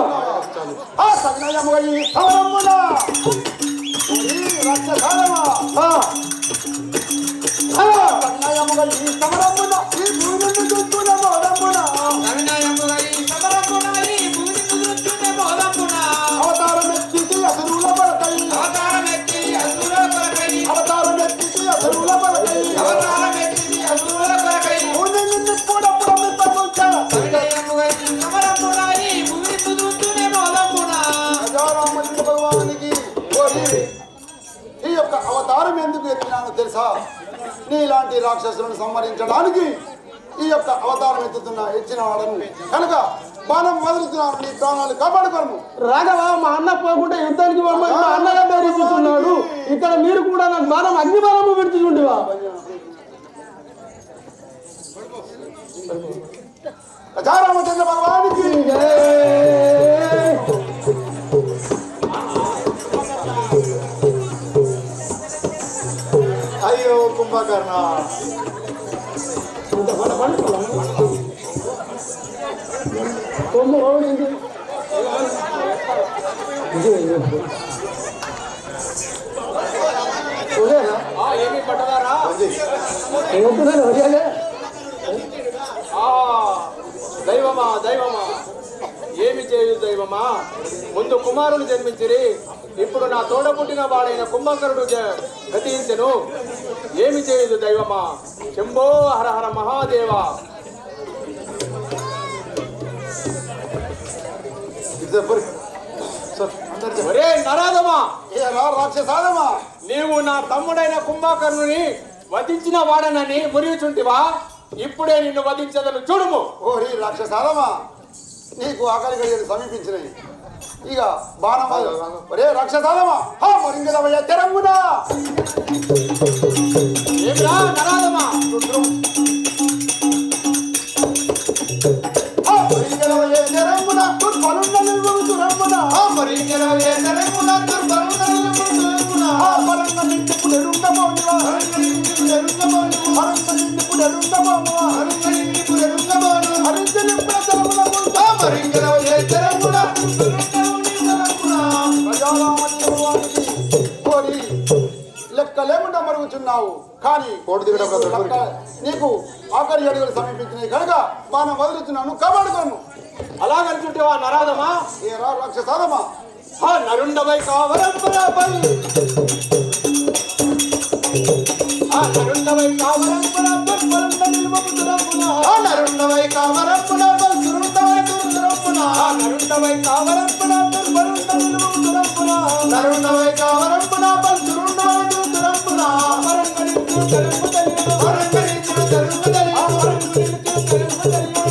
ఆ సగ్నయముగా ఈ సమరమున ఈ రక్తధారమా సగ్నయముగా ఈ సమరమున ఈ భూమిని దుక్కున మోదమున అవతారం ఎత్తికి అసురుల పడకై అవతారం ఎత్తికి అసురుల పడకై భూమిని నిప్పుడప్పుడు మిప్పకొచ్చా రాజారామచంద్ర భగవానికి కోరి ఈ యొక్క అవతారం ఎందుకు ఎత్తినానో తెలుసా? నీలాంటి రాక్షసులను సంహరించడానికి ఈ యొక్క అవతారం ఎత్తిన వాడను కనుక బాణం వదులుతున్నాను, నీ ప్రాణాలు కాపాడుకోను. రాఘవ, మా అన్న పోకుండా యుద్ధానికి పంపి మా అన్నగా బెదిరిస్తున్నాడు. ఇక్కడ మీరు కూడా నాకు బాణం అగ్ని బాణము విడుచుండివా? రాజారామచంద్ర భగవానికి అయ్యో కుంభకర్ణ, ఏమి పట్టదారా? దైవమా దైవమా, ఏమి చేయు దైవమా? ముందు కుమారులు జన్మించిరి, ఇప్పుడు నా తోడ పుట్టిన వాడైన కుంభకరుడు గతించెను. ఏమి చేయదు దైవమా? శంభో హర హర మహాదేవ. ఒరే నరాధమా, రాక్షసాదమా, నీవు నా తమ్ముడైన కుంభకర్ణుని వధించిన వాడనని మురియుచుంటివా? ఇప్పుడే నిన్ను వధించదను చూడుము. ఓరి రాక్షసాదమా, నీకు ఆకలి గడియలు సమీపించినాయి. ఇక బాణం ఒరే రాక్షసాదమా, మరింగదవయ్య తెరంగునా ఏమిరా నరాధమా? మరింగదవయ్య తెరంగునా దుర్బలున్న నిల్వము దురమ్మునా మరింగదవయ్య తెరంగునా దుర్బలున్న నిల్వము దురమ్మునా పరంగ నిండుకు నెరుంగమోనివా పరంగ నిండుకు నెరుంగమోనివా పరంగ నిండుకు నెరుంగమోనివా పరంగ నిండుకు నెరుంగమోనివా హరించ నింపుల తెరమున మరింగదవయ్య తెరంగునా లెక్క లేకుండా మరుగుచున్నావు. కానీ నీకు ఆఖరి అడుగులు సమీపించినాయి కనుక బాణం వదులుతున్నాను, కాపాడుకోను. అలాగనుకుంటేవా నరాధమా? ఏ రాక్షసాదమా, నరుండవై కావరంపురాపై నరుండవై కావరంపురా దుర్బలున్న నిల్వము దురమ్మునా నరుండవై కావరంపున బల్సురుండవై దుర్బలున్న నరుండవై కావరంపురా దుర్బలున్న నిల్వము దురమ్మునా నరుండవై కావరంపున బల్సురుండవై దుర్బలున్న పరంగనించు తెరంగు తెలియను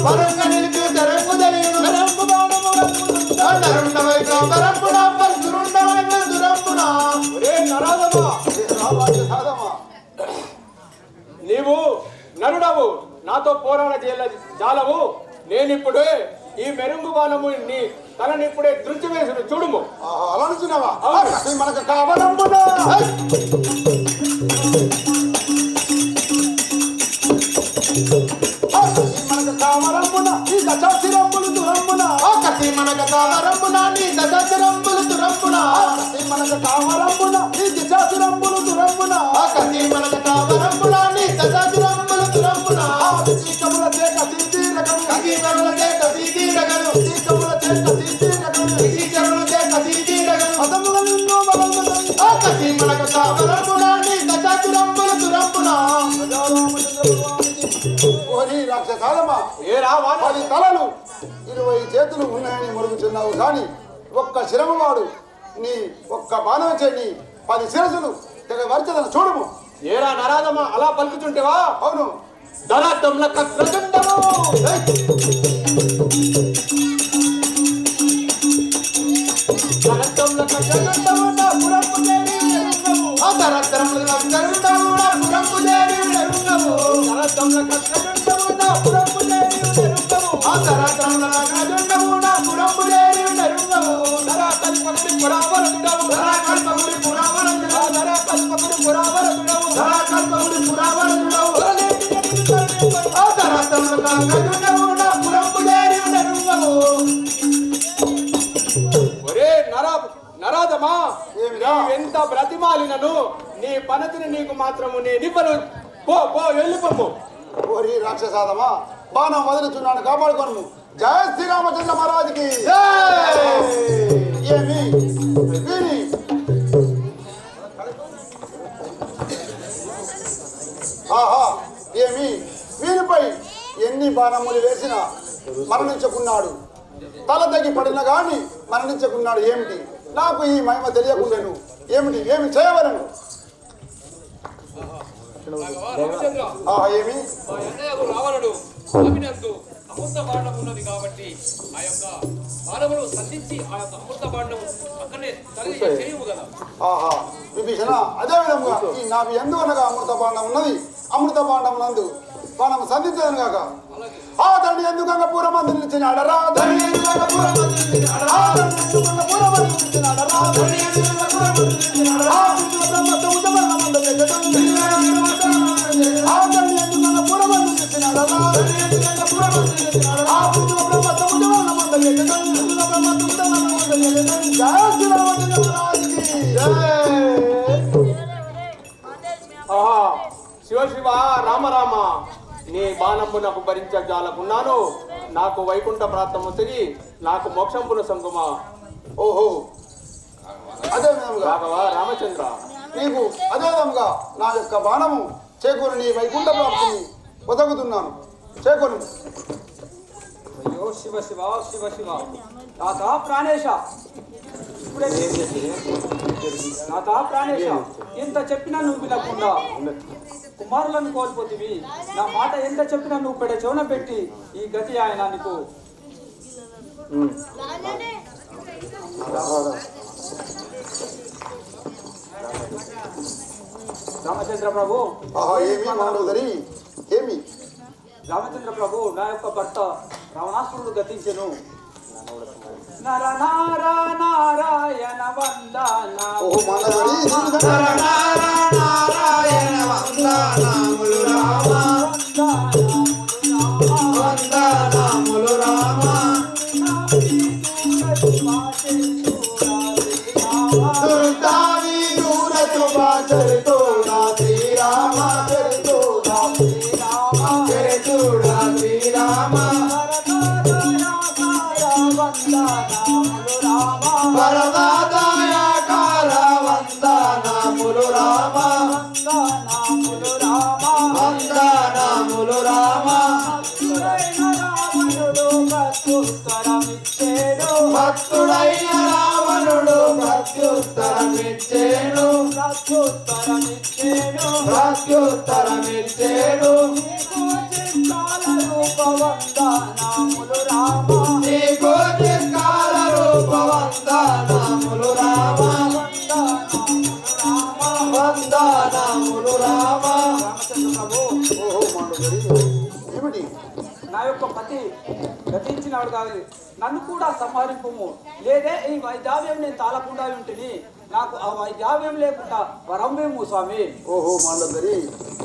పరంగనించు తెరంగు తెలియను తెరంగు బాణము రంగుతుందా నరుండవై కావరంపున బల్సురుండవై దురమ్మున. ఒరే నరాధమా, రాక్షసాదమా, నీవు నరుడవు, నాతో పోరాడ జాలవు. నేనిప్పుడు ఈ మెరుంగు బాణము నీ తలనిప్పుడే దృష్టి వేసును చూడుము. అలా అనుకున్నావా? మనకు కావాలమ్మునా మనకు కావాలమ్మునా ఈ దశాశిరంబులు దురమ్మునా మనకు కావాలమ్మునా నీ దశాశిరంబులు దురమ్మునా మనకు కావాలమ్మునా ఈ దశాశిరంబులు దురమ్మునా మనకు కావాలమ్మునా నీ దశాశిరంబులు దురమ్మునా కమల చేక తీరగను కమల చేక తీరగను కమల చేక తీరగను అదముల నిన్ను మరల్మని మనకు కావాలమ్మునా నీ దశాశిరంబులు దురమ్మునా. ఓరి రాక్షసాదమా, ఏ రావా 10 తలలు 20 చేతులు ఉన్నాయని మురుగుచున్నావు కానీ ఒక్క శిరమువాడు నీ ఒక్క బాణం చేని 10 శిరసులు తెగ వర్చదను చూడుము. ఏరా నరాధమా, అలా పలుకుతుంటేవా? అవును. దళాతంల కక్రదండము దళాతంల కక్రదండము నా పురపు దేవి ఎరుంగము దళాతంల కక్రదండము నా పురపు దేవి ఎరుంగము దళాతంల కక్రదండము నా పురపు దేవి ఎరుంగము దళాతంల కక్రదండము నా పురపు దేవి ఎరుంగము దళాతల్పకుడి పురావరండము దళాతల్పకుడి పురావరండము దళాతల్పకుడి పురావరతుడవు ధరాకల్పముడి పురావరుడవు ఆ ధరాతమున కాంగనుడవు నా పురంపు చేరియుడనువవు ఒరే నరాధమా ఏమిరా? ఎంత బ్రతిమాలినను నీ పనతిని నీకు మాత్రము నేనివ్వను. పో పో వెళ్ళిపోము. ఓరి రాక్షసాదమా బాణం వదులుచున్నాను కాపాడుకోను. జయ శ్రీరామచంద్ర మహారాజుకి ఏమి వీరి ఆహా ఏమి వీరిపై ఎన్ని బాణములు వేసినా మరణించుకున్నాడు. తల తగ్గి పడిన గాని మరణించుకున్నాడు. ఏమిటి నాకు ఈ మహిమ తెలియకుండాను ఏమిటి ఏమి చేయవలను? ఆహా ఏమి రావణుడు అభినందు అమృత బాండం ఉన్నది కాబట్టి ఆ యొక్క బాణములు సంధించి ఆ యొక్క అమృత బాండం అక్కడనే తల్లి చేయము కదా. ఆహా విభీషణ అదే విధంగా ఈ నాకు ఎందు అనగా అమృత బాండం ఉన్నది. అమృత బాండం నందు బాణం సంధించను కాక ఆ తండ్రి ఎందుకంగా పూర్వమంది నిలిచినాడరా తండ్రి ఎందుకంగా పూర్వమంది నిలిచినాడరా పూర్వమంది నిలిచినాడరా ఆహా శివ శివ రామ రామ నీ బాణంబు నాకు భరించజాలకున్నాను. నాకు వైకుంఠ ప్రాప్తము తిరిగి నాకు మోక్షంబున సంగుమా. ఓహో అదే విధంగా రాఘవ రామచంద్ర నీకు అదే విధంగా నా యొక్క బాణము చేకూరి నీ వైకుంఠ ప్రాప్తిని ఒదగుతున్నాను. చేకూరు అయ్యో శివ శివ శివ శివ నాథ ప్రాణేశ ఇప్పుడే నాథ ప్రాణేశ ఎంత చెప్పినా నువ్వు వినకుండా కుమారులను కోల్పోతివి. నా మాట ఎంత చెప్పినా నువ్వు పెడ చెవున పెట్టి ఈ గతి ఆయన నీకు. రామచంద్ర ప్రభు ఆహా ఏమి మానవుదరి ఏమి రామచంద్ర ప్రభు నా యొక్క భర్త రావణాసురుడు గతించెను. నర నారాయణ వందన ఓహో మానవుదరి నారాయణ వందనాములు రామ వందనాములు రామ దుర్దావి దూర శుభా చరితోడా శ్రీరామ చరితోడా శ్రీరామ చరితోడా శ్రీరామ వరదాదాయ కాల వందనాములు రామ వందనాములు రామ భక్తుడైన రావణుడు ప్రత్యుత్తరమిచ్చేను ప్రత్యుత్తరమిచ్చేను నీకు చిత్కాల రూప వందనాములు రామ వందనాములు రామ ఓహో మానవుదరి ఏమిటి నా యొక్క పతి గతించినాడు కాదు, నన్ను కూడా సంహరింపుము. లేదే ఈ వైద్యావ్యం నేను తాళకుండా ఉంటుంది. నాకు ఆ వైద్యావ్యం లేకుండా వరంభేము స్వామి. ఓహో మాండదరి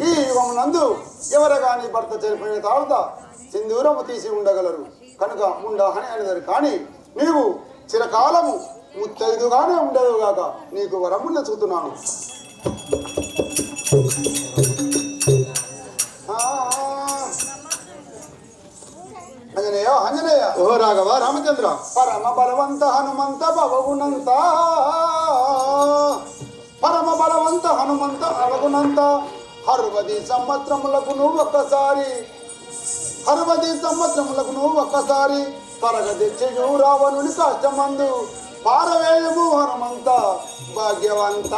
ఈ యుగం నందు ఎవరు కానీ భర్త చనిపోయిన తర్వాత సింధూరము తీసి ఉండగలరు కనుక ఉండహని అనేదారు. కానీ నీవు చిరకాలము ముత్తైదుగానే ఉండదు గాక నీకు వరమున్న చూస్తున్నాను. ఆంజనేయ ఆంజనేయ ఓ రాఘవ రామచంద్ర పరమ బలవంత హనుమంత భవగుణంత పరమ బలవంత హనుమంత అవగుణంత 60 సంవత్సరములకు నువ్వు ఒక్కసారి తరగదెచ్చయు రావణుని కష్టమందు పారవేయము హనుమంత భాగ్యవంత.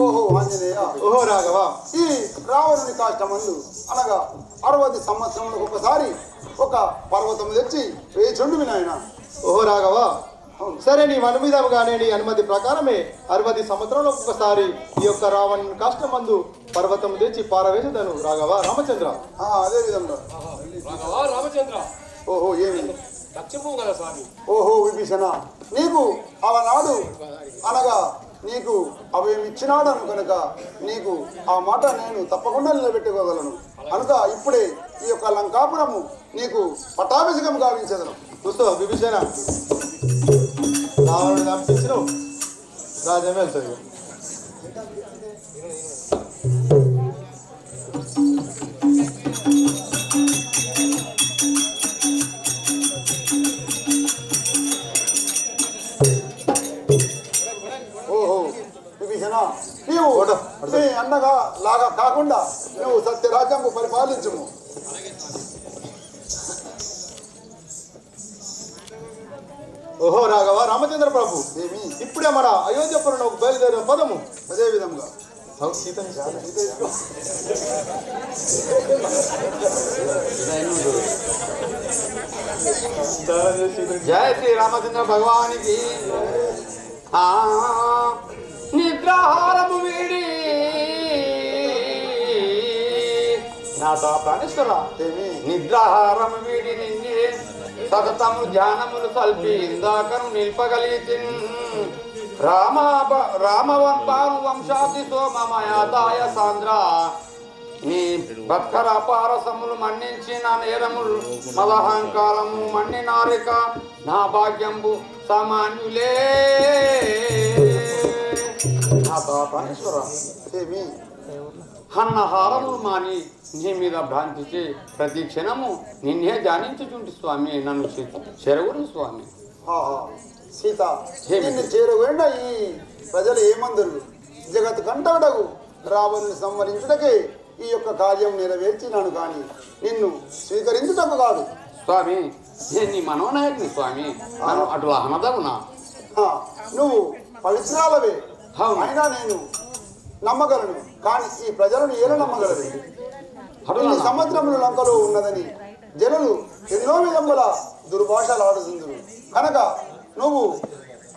ఓహో ఆంజనేయ ఓహో రాఘవ ఈ రావణుని కాష్టమందు అనగా 60 సంవత్సరములకు ఒకసారి ఒక పర్వతం తెచ్చి వేచుండు వినాయన. ఓహో రాఘవ సరే నీ అనుమతిగానే నీ అనుమతి ప్రకారమే 60 సంవత్సరాలకు ఒకసారి ఈ యొక్క రావణుని కాష్టమందు పర్వతం తెచ్చి పారవేసేదను రాఘవ రామచంద్ర. అదే విధంగా రాఘవ రామచంద్ర ఓహో ఏమి లక్ష్యము కదా స్వామి. ఓహో విభీషణ నీకు ఆనాడు అనగా నీకు అభయం ఇచ్చినాడను కనుక నీకు ఆ మాట నేను తప్పకుండా నిలబెట్టుకోగలను కనుక ఇప్పుడే ఈ యొక్క లంకాపురము నీకు పట్టాభిషేకం గావించదను. చూస్తూ విభీషణ రావణుడు చంపించిన రాజ్యం వెళ్తుంది. ఓహో విభీషణ, నీవు నీ అన్నగా లాగా కాకుండా నువ్వు సత్యరాజ్యంకు పరిపాలించుము. ఓహో రాఘవ రామచంద్ర ప్రభు, ఏమి ఇప్పుడే మన అయోధ్యపురం బయలుదేరిన పదము. అదే విధంగా సీతని జయ శ్రీ రామచంద్ర భగవానికి. నిద్రాహారము వీడి నాతో ప్రాణేశ్వర, ఏమి నిద్రాహారము వీడి నిన్నే సతతము ధ్యానములు సల్పి ఇందాకను నిల్పగలిగి రామవన్పాను వంశాది సోమమయాదాయ సాంద్ర నీ భక్తర పారసములు మన్నించిన నేరములు మదహంకారము మన్ని నారిక నా భాగ్యంబు సామాన్యులే. నా ప్రాణేశ్వర, ఏమి అన్నహారములు మాని నీ మీద భ్రాంతిచే ప్రతి క్షణము నిన్నే ధ్యానించుచుంటి స్వామి, నన్ను చెరవురు స్వామి. ఆహా, సీత నిన్ను చేరుగొండ ఈ ప్రజలు ఏమందరు జగత్ కంటడగు రావణుని సంహరించుటకే ఈ యొక్క కార్యం నెరవేర్చినాను కానీ నిన్ను స్వీకరించుటకు కాదు. స్వామి నేను నీ మనోనాయకుని స్వామి, నన్ను అటులా అనదవునా? ఆ, నువ్వు పవిత్రాలవే, అవును. అయినా నేను నమ్మగలను కానీ ఈ ప్రజలను ఎలా నమ్మగలరు? ఇన్ని సముద్రములు లంకలో ఉన్నదని జనులు ఎన్నో విధముల దుర్భాషలు ఆడుతుందరు కనుక నువ్వు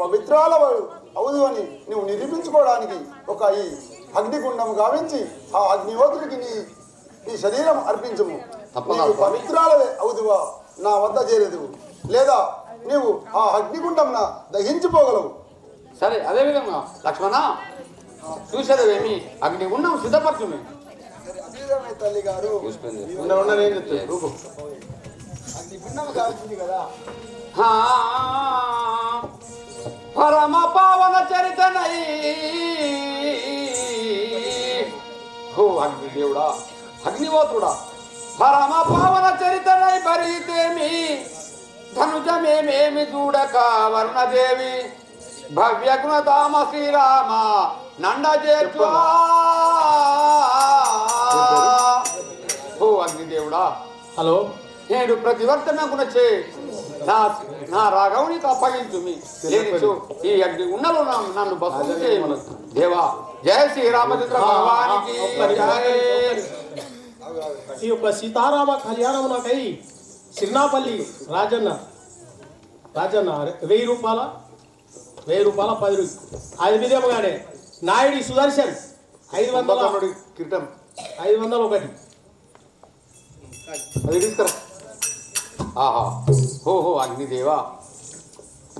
పవిత్రాల అవుదు అని నువ్వు నిరూపించుకోవడానికి ఒక ఈ అగ్నిగుండం గావించి ఆ అగ్నిహోత్రుడికి నీ శరీరం అర్పించము. నీవు పవిత్రాలవే అవుదువా నా వద్ద చేరేదు, లేదా నీవు ఆ అగ్నిగుండంన దహించిపోగలవు. సరే అదే విధంగా లక్ష్మణ చూసేదేమి అగ్ని ఉన్నాం సిద్ధపరచుమే. తల్లి గారు ఏం చెప్తాను రూపు అగ్నిగుండం గావించింది కదా. పరమ పావన చరితనై హో అగ్నిదేవుడా అగ్నిహోత్రుడా, పరమ పావన చరితనై భరితేమి ధనుజమేమేమి చూడక వర్ణదేవి భవ్యగుణధామ శ్రీరామ నండజేర్చు. ఓ అగ్నిదేవుడా, హలో నేడు ప్రతివర్తనకునచే నా రాఘవునికి అప్పగించుమి, లేనిచు ఈ అగ్ని ఉన్నలో నన్ను బస్సు చేయము. దేవా జయ శ్రీరామచంద్ర భగవానికి జయ. ఈ యొక్క సీతారామ కళ్యాణం నాకై సిన్నాపల్లి రాజన్న 1000 రూపాయల 10 అది విధముగానే నాయుడి సుదర్శన్ 500 కిరీటం 501 అది తీసుకురా. ఆహా ఓహో అగ్నిదేవా,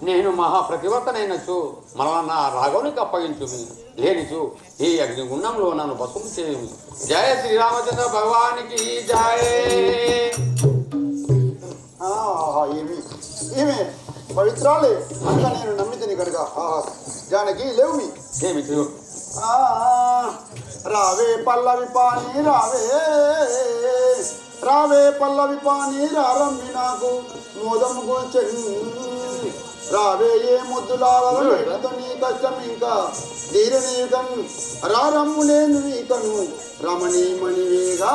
నేను మహాప్రతివర్తనైనచు మరలా నా రాఘవునికి అప్పగించుమి, లేనిచు ఈ అగ్నిగుండంలో నన్ను బసుము చేయము. జయ శ్రీరామచంద్ర భగవానికి జయ. ఏమి ఈమె పవిత్రాలే అంత నేను నమ్మితిని కనుక జానకి లేవు మీ ఏమిటి రావే పల్లవి పాని రావే పల్లవి పాని రారమ్మి నాకు మోదముకు రావే ఏ ముద్దులాలతో నీ కష్టం ఇంకా ధీర నీకను రారమ్ము నేను నీకను రమణీమణివేగా.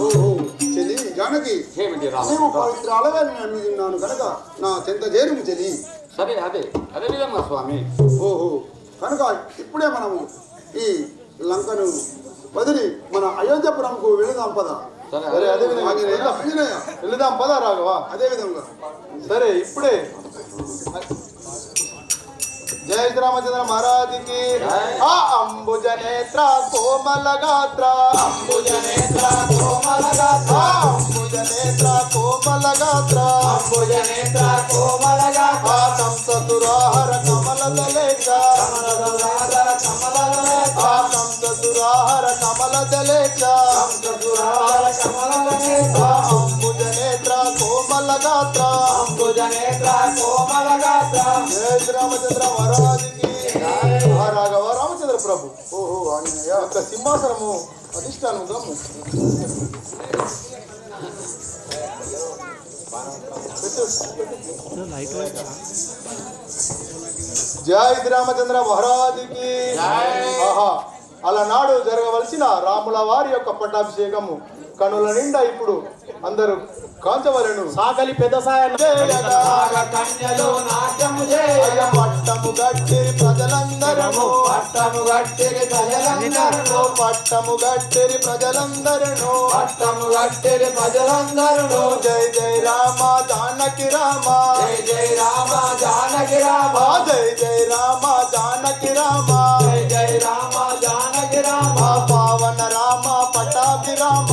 ఓహో చెలి జానకి, ఏమిటి నీవు రామ? పవిత్రాలగా నేను నమ్మిన్నాను కనుక నా చెంత చేరుము చెలి. సరే అదే విధంగా స్వామి. ఓహో కనుక ఇప్పుడే మనము ఈ లంకను వదిలి మన అయోధ్యపురంకు వెళదాం పద. సరే అదే విధంగా ఆంజనేయ వెళదాం పద రాఘవ. అదే విధంగా సరే ఇప్పుడే జయ శ్రీరామచంద్ర మహారాజుకి. ఆ అంబుజ నేత్ర కోమల గాత్ర అంబుజనేత్ర కోమల గాత్ర అంబుజ నేత్ర కోమల గాత్ర అంబుజనేత్ర కోమలగాత్ర కంసతురాహర కమలదలేక కంసతురాహర కమలదలేక అంబుజనేత్ర కోమలగాత్ర జయ శ్రీరామచంద్ర మహారాజుకి రాఘవ రామచంద్ర ప్రభు. ఓహో ఆంజనేయ యొక్క సింహాసనము అధిష్టానముగా జయ శ్రీరామచంద్ర మహారాజుకి. ఆహా, అలనాడు జరగవలసిన రాముల వారి యొక్క పట్టాభిషేకము కనుల నిండా ఇప్పుడు అందరూ కాంచవలను. సాగలి పెద్ద సాయన్న కన్యలు నాట్యము చేయ పట్టము గట్టిరి ప్రజలందరూ పట్టము గట్టిరి ప్రజలందరూ పట్టము గట్టిరి ప్రజలందరూ పట్టము గట్టిరి ప్రజలందరూ జై జై రామ జానకి రామ జై జై రామ జానకి రామ జై జై రామ జానకి రామ జై జై రామ జానకి రామ పావన రామ పటాభిరామ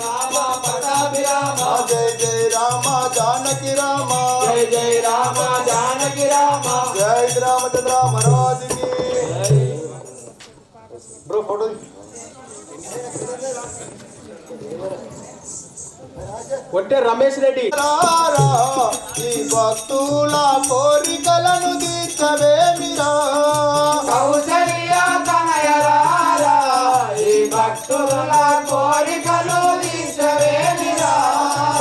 రామ పటాభిరామ జై జై రామ జానకి రామ జై జై రామ జానకి రామ జై శ్రీరామచంద్ర మహారాజుకి. బ్రో ఫోటో కొట్టే రమేష్ రెడ్డి. రారా, ఈ భక్తుల కోరికలను తీర్చవేమిరా కౌసల్య తనయరారా ఈ భక్తుల కోరికలు తీర్చవేమిరా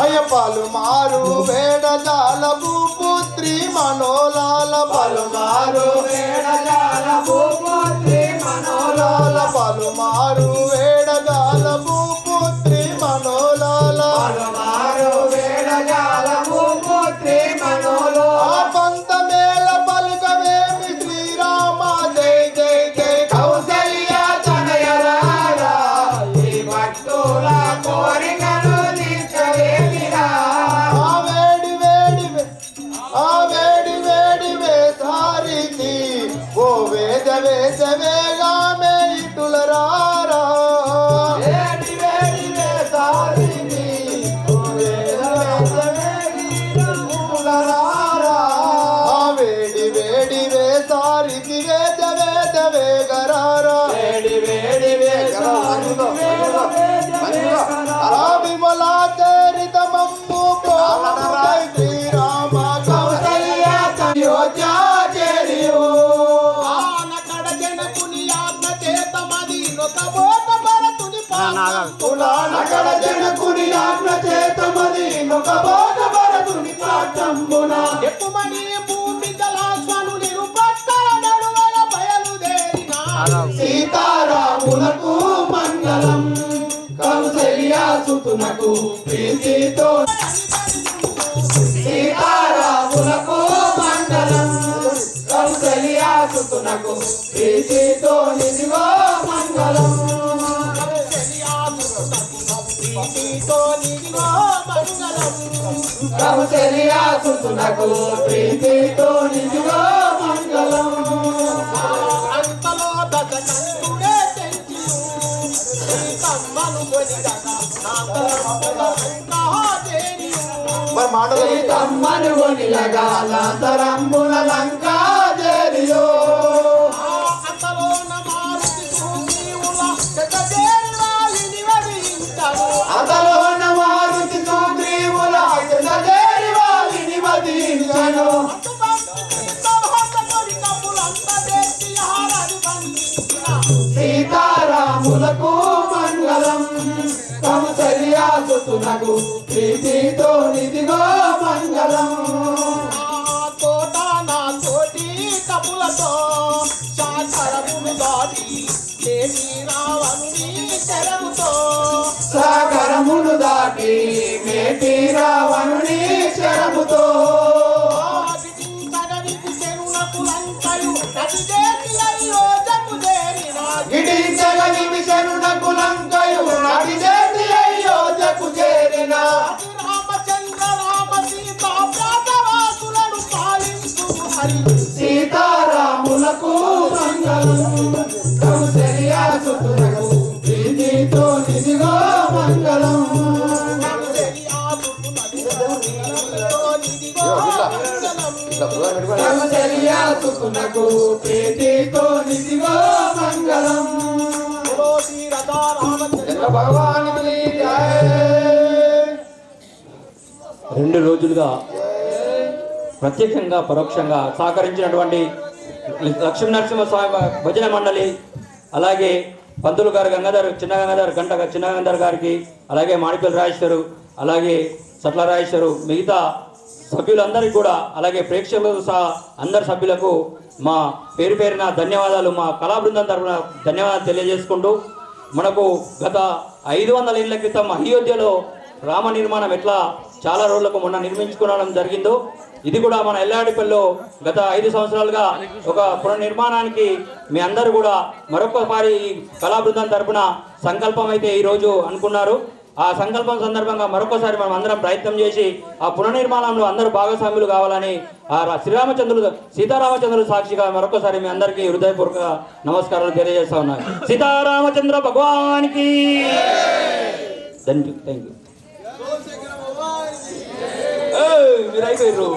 అయ్యపాలు మారు వేడజాలపు పుత్రి మనోలాల పలుమారు వేడజాల భూపుత్రి మనోలాల పలుమారు వేడజాలపు పుత్రి మనోలాల పలుమారు వేడజాల భూపుత్రి మనోలో ఆ పంత మేళ పలుకవేమి శ్రీరామ జై జై జై కౌసల్య తనయరారా ఈ భక్తుల కోరికలు తీర్చవేమిరా ఆ వేడి వేడి ఆ వేడి వేడి వేసారికి ఓ వేద వేద వేగామే ఇటుల రారా వేడి వేడి వేసారిని వేద వేద వేగిరములరారా ఆ వేడి వేడి వేసారికి వేద వేద వేగరారా వేడి వేడి వేసారిని వేద వేద వేగరారా ఆ విమలా చరిత మమ్ము ప్రోమముదై శ్రీరామ కౌసల్య అయోధ్య చేరియు నకడ జనకుని ఆజ్ఞ చేతమది నొక బోధ భరతుని పాఠంబున సీతారాములకు మంగళం కౌసల్యాసుతునకు ప్రీతితో సీతారాములకు మంగళం కౌసల్యాసుతునకు ప్రీతితో నిదిగో మంగళం కౌసల్యాసుతునకు ప్రీతితో నిదిగో మంగళం మరి మాటలు తమ్మను కొనిలగాలంతరంబుల లంకా చేరియో అతలోన మారుతి సుగ్రీవుల చేరి వారిని వధించను సీతారాములకు మంగళం కౌసల్యాసుతునకు ప్రీతితో నిదిగో మంగళం సాగరమును దాటి మేటి రావణుని శరముతో గిడించగ నిమిషనునకు లంకయు నడిచేటి అయోధ్యకు చేరిన సీతారాములకు మంగళం కౌసల్యాసుతునకు ప్రీతితో నిదిగో మంగళం కొడుకునకు ప్రీతితో నిధిగా మంగళం. ఓ శ్రీరథ రామచంద్ర భగవానుని జయ. 2 రోజులుగా ప్రత్యక్షంగా పరోక్షంగా సహకరించినటువంటి లక్ష్మీ నరసింహస్వామి భజన మండలి, అలాగే పంతులు గారు గంగాధర్ చిన్న గంగాధర్ చిన్న గంగాధర్ గారికి, అలాగే మాణిపల్లి రాజేశ్వరు, అలాగే సట్ల రాజేశ్వరు, మిగతా సభ్యులందరికీ కూడా, అలాగే ప్రేక్షకులకు సహా అందరి సభ్యులకు మా పేరు పేరున ధన్యవాదాలు, మా కళా బృందం తరఫున ధన్యవాదాలు తెలియజేసుకుంటూ, మనకు గత 500 ఏళ్ల క్రితం అయోధ్యలో రామ నిర్మాణం ఎట్లా చాలా రోజులకు మొన్న నిర్మించుకోవడం జరిగిందో, ఇది కూడా మన ఎల్లాడిపల్లిలో గత 5 సంవత్సరాలుగా ఒక పునర్నిర్మాణానికి మీ అందరూ కూడా మరొకసారి ఈ కళా బృందం తరఫున సంకల్పం అయితే ఈరోజు అనుకున్నారు. ఆ సంకల్పం సందర్భంగా మరొకసారి మనం అందరం ప్రయత్నం చేసి ఆ పునర్నిర్మాణంలో అందరూ భాగస్వాములు కావాలని ఆ సీతారామచంద్రుడు సాక్షిగా మరొకసారి మీ అందరికీ హృదయపూర్వక నమస్కారాలు తెలియజేస్తా ఉన్నాను. సీతారామచంద్ర భగవానికి థ్యాంక్ యూ. మీరు అయిపోయారు.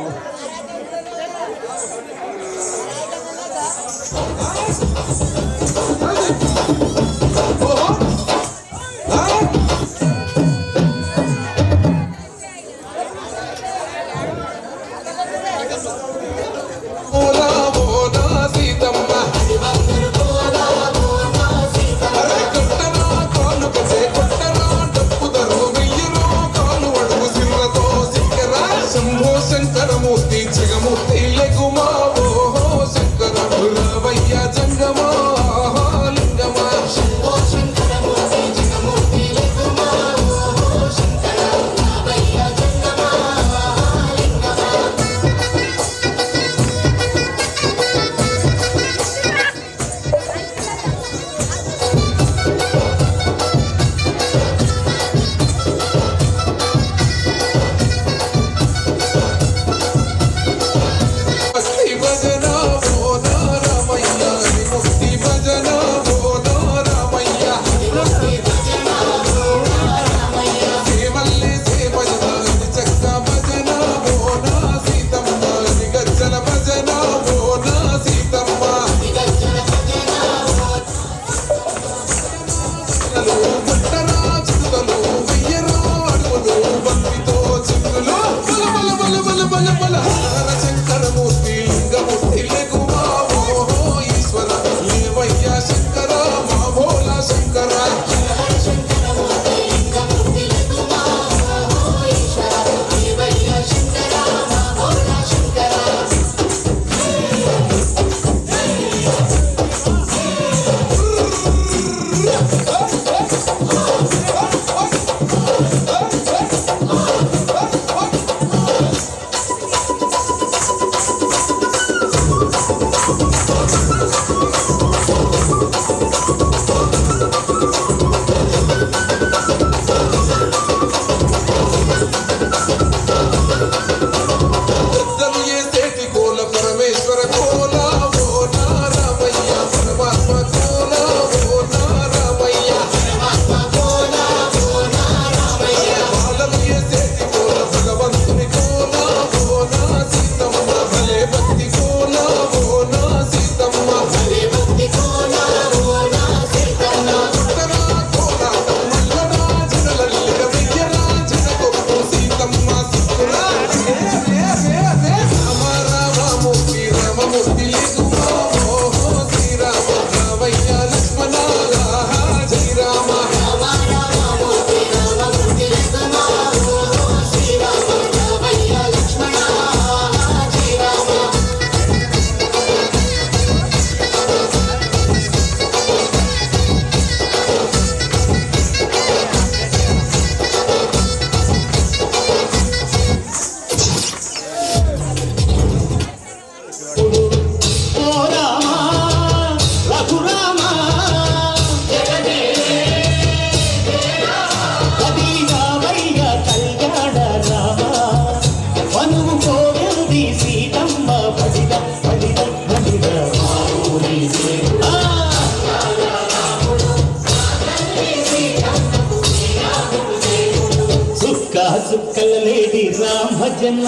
సుక్కల లేడి రామ భజన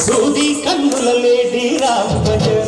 సూది కన్నుల లేడి రామ భజన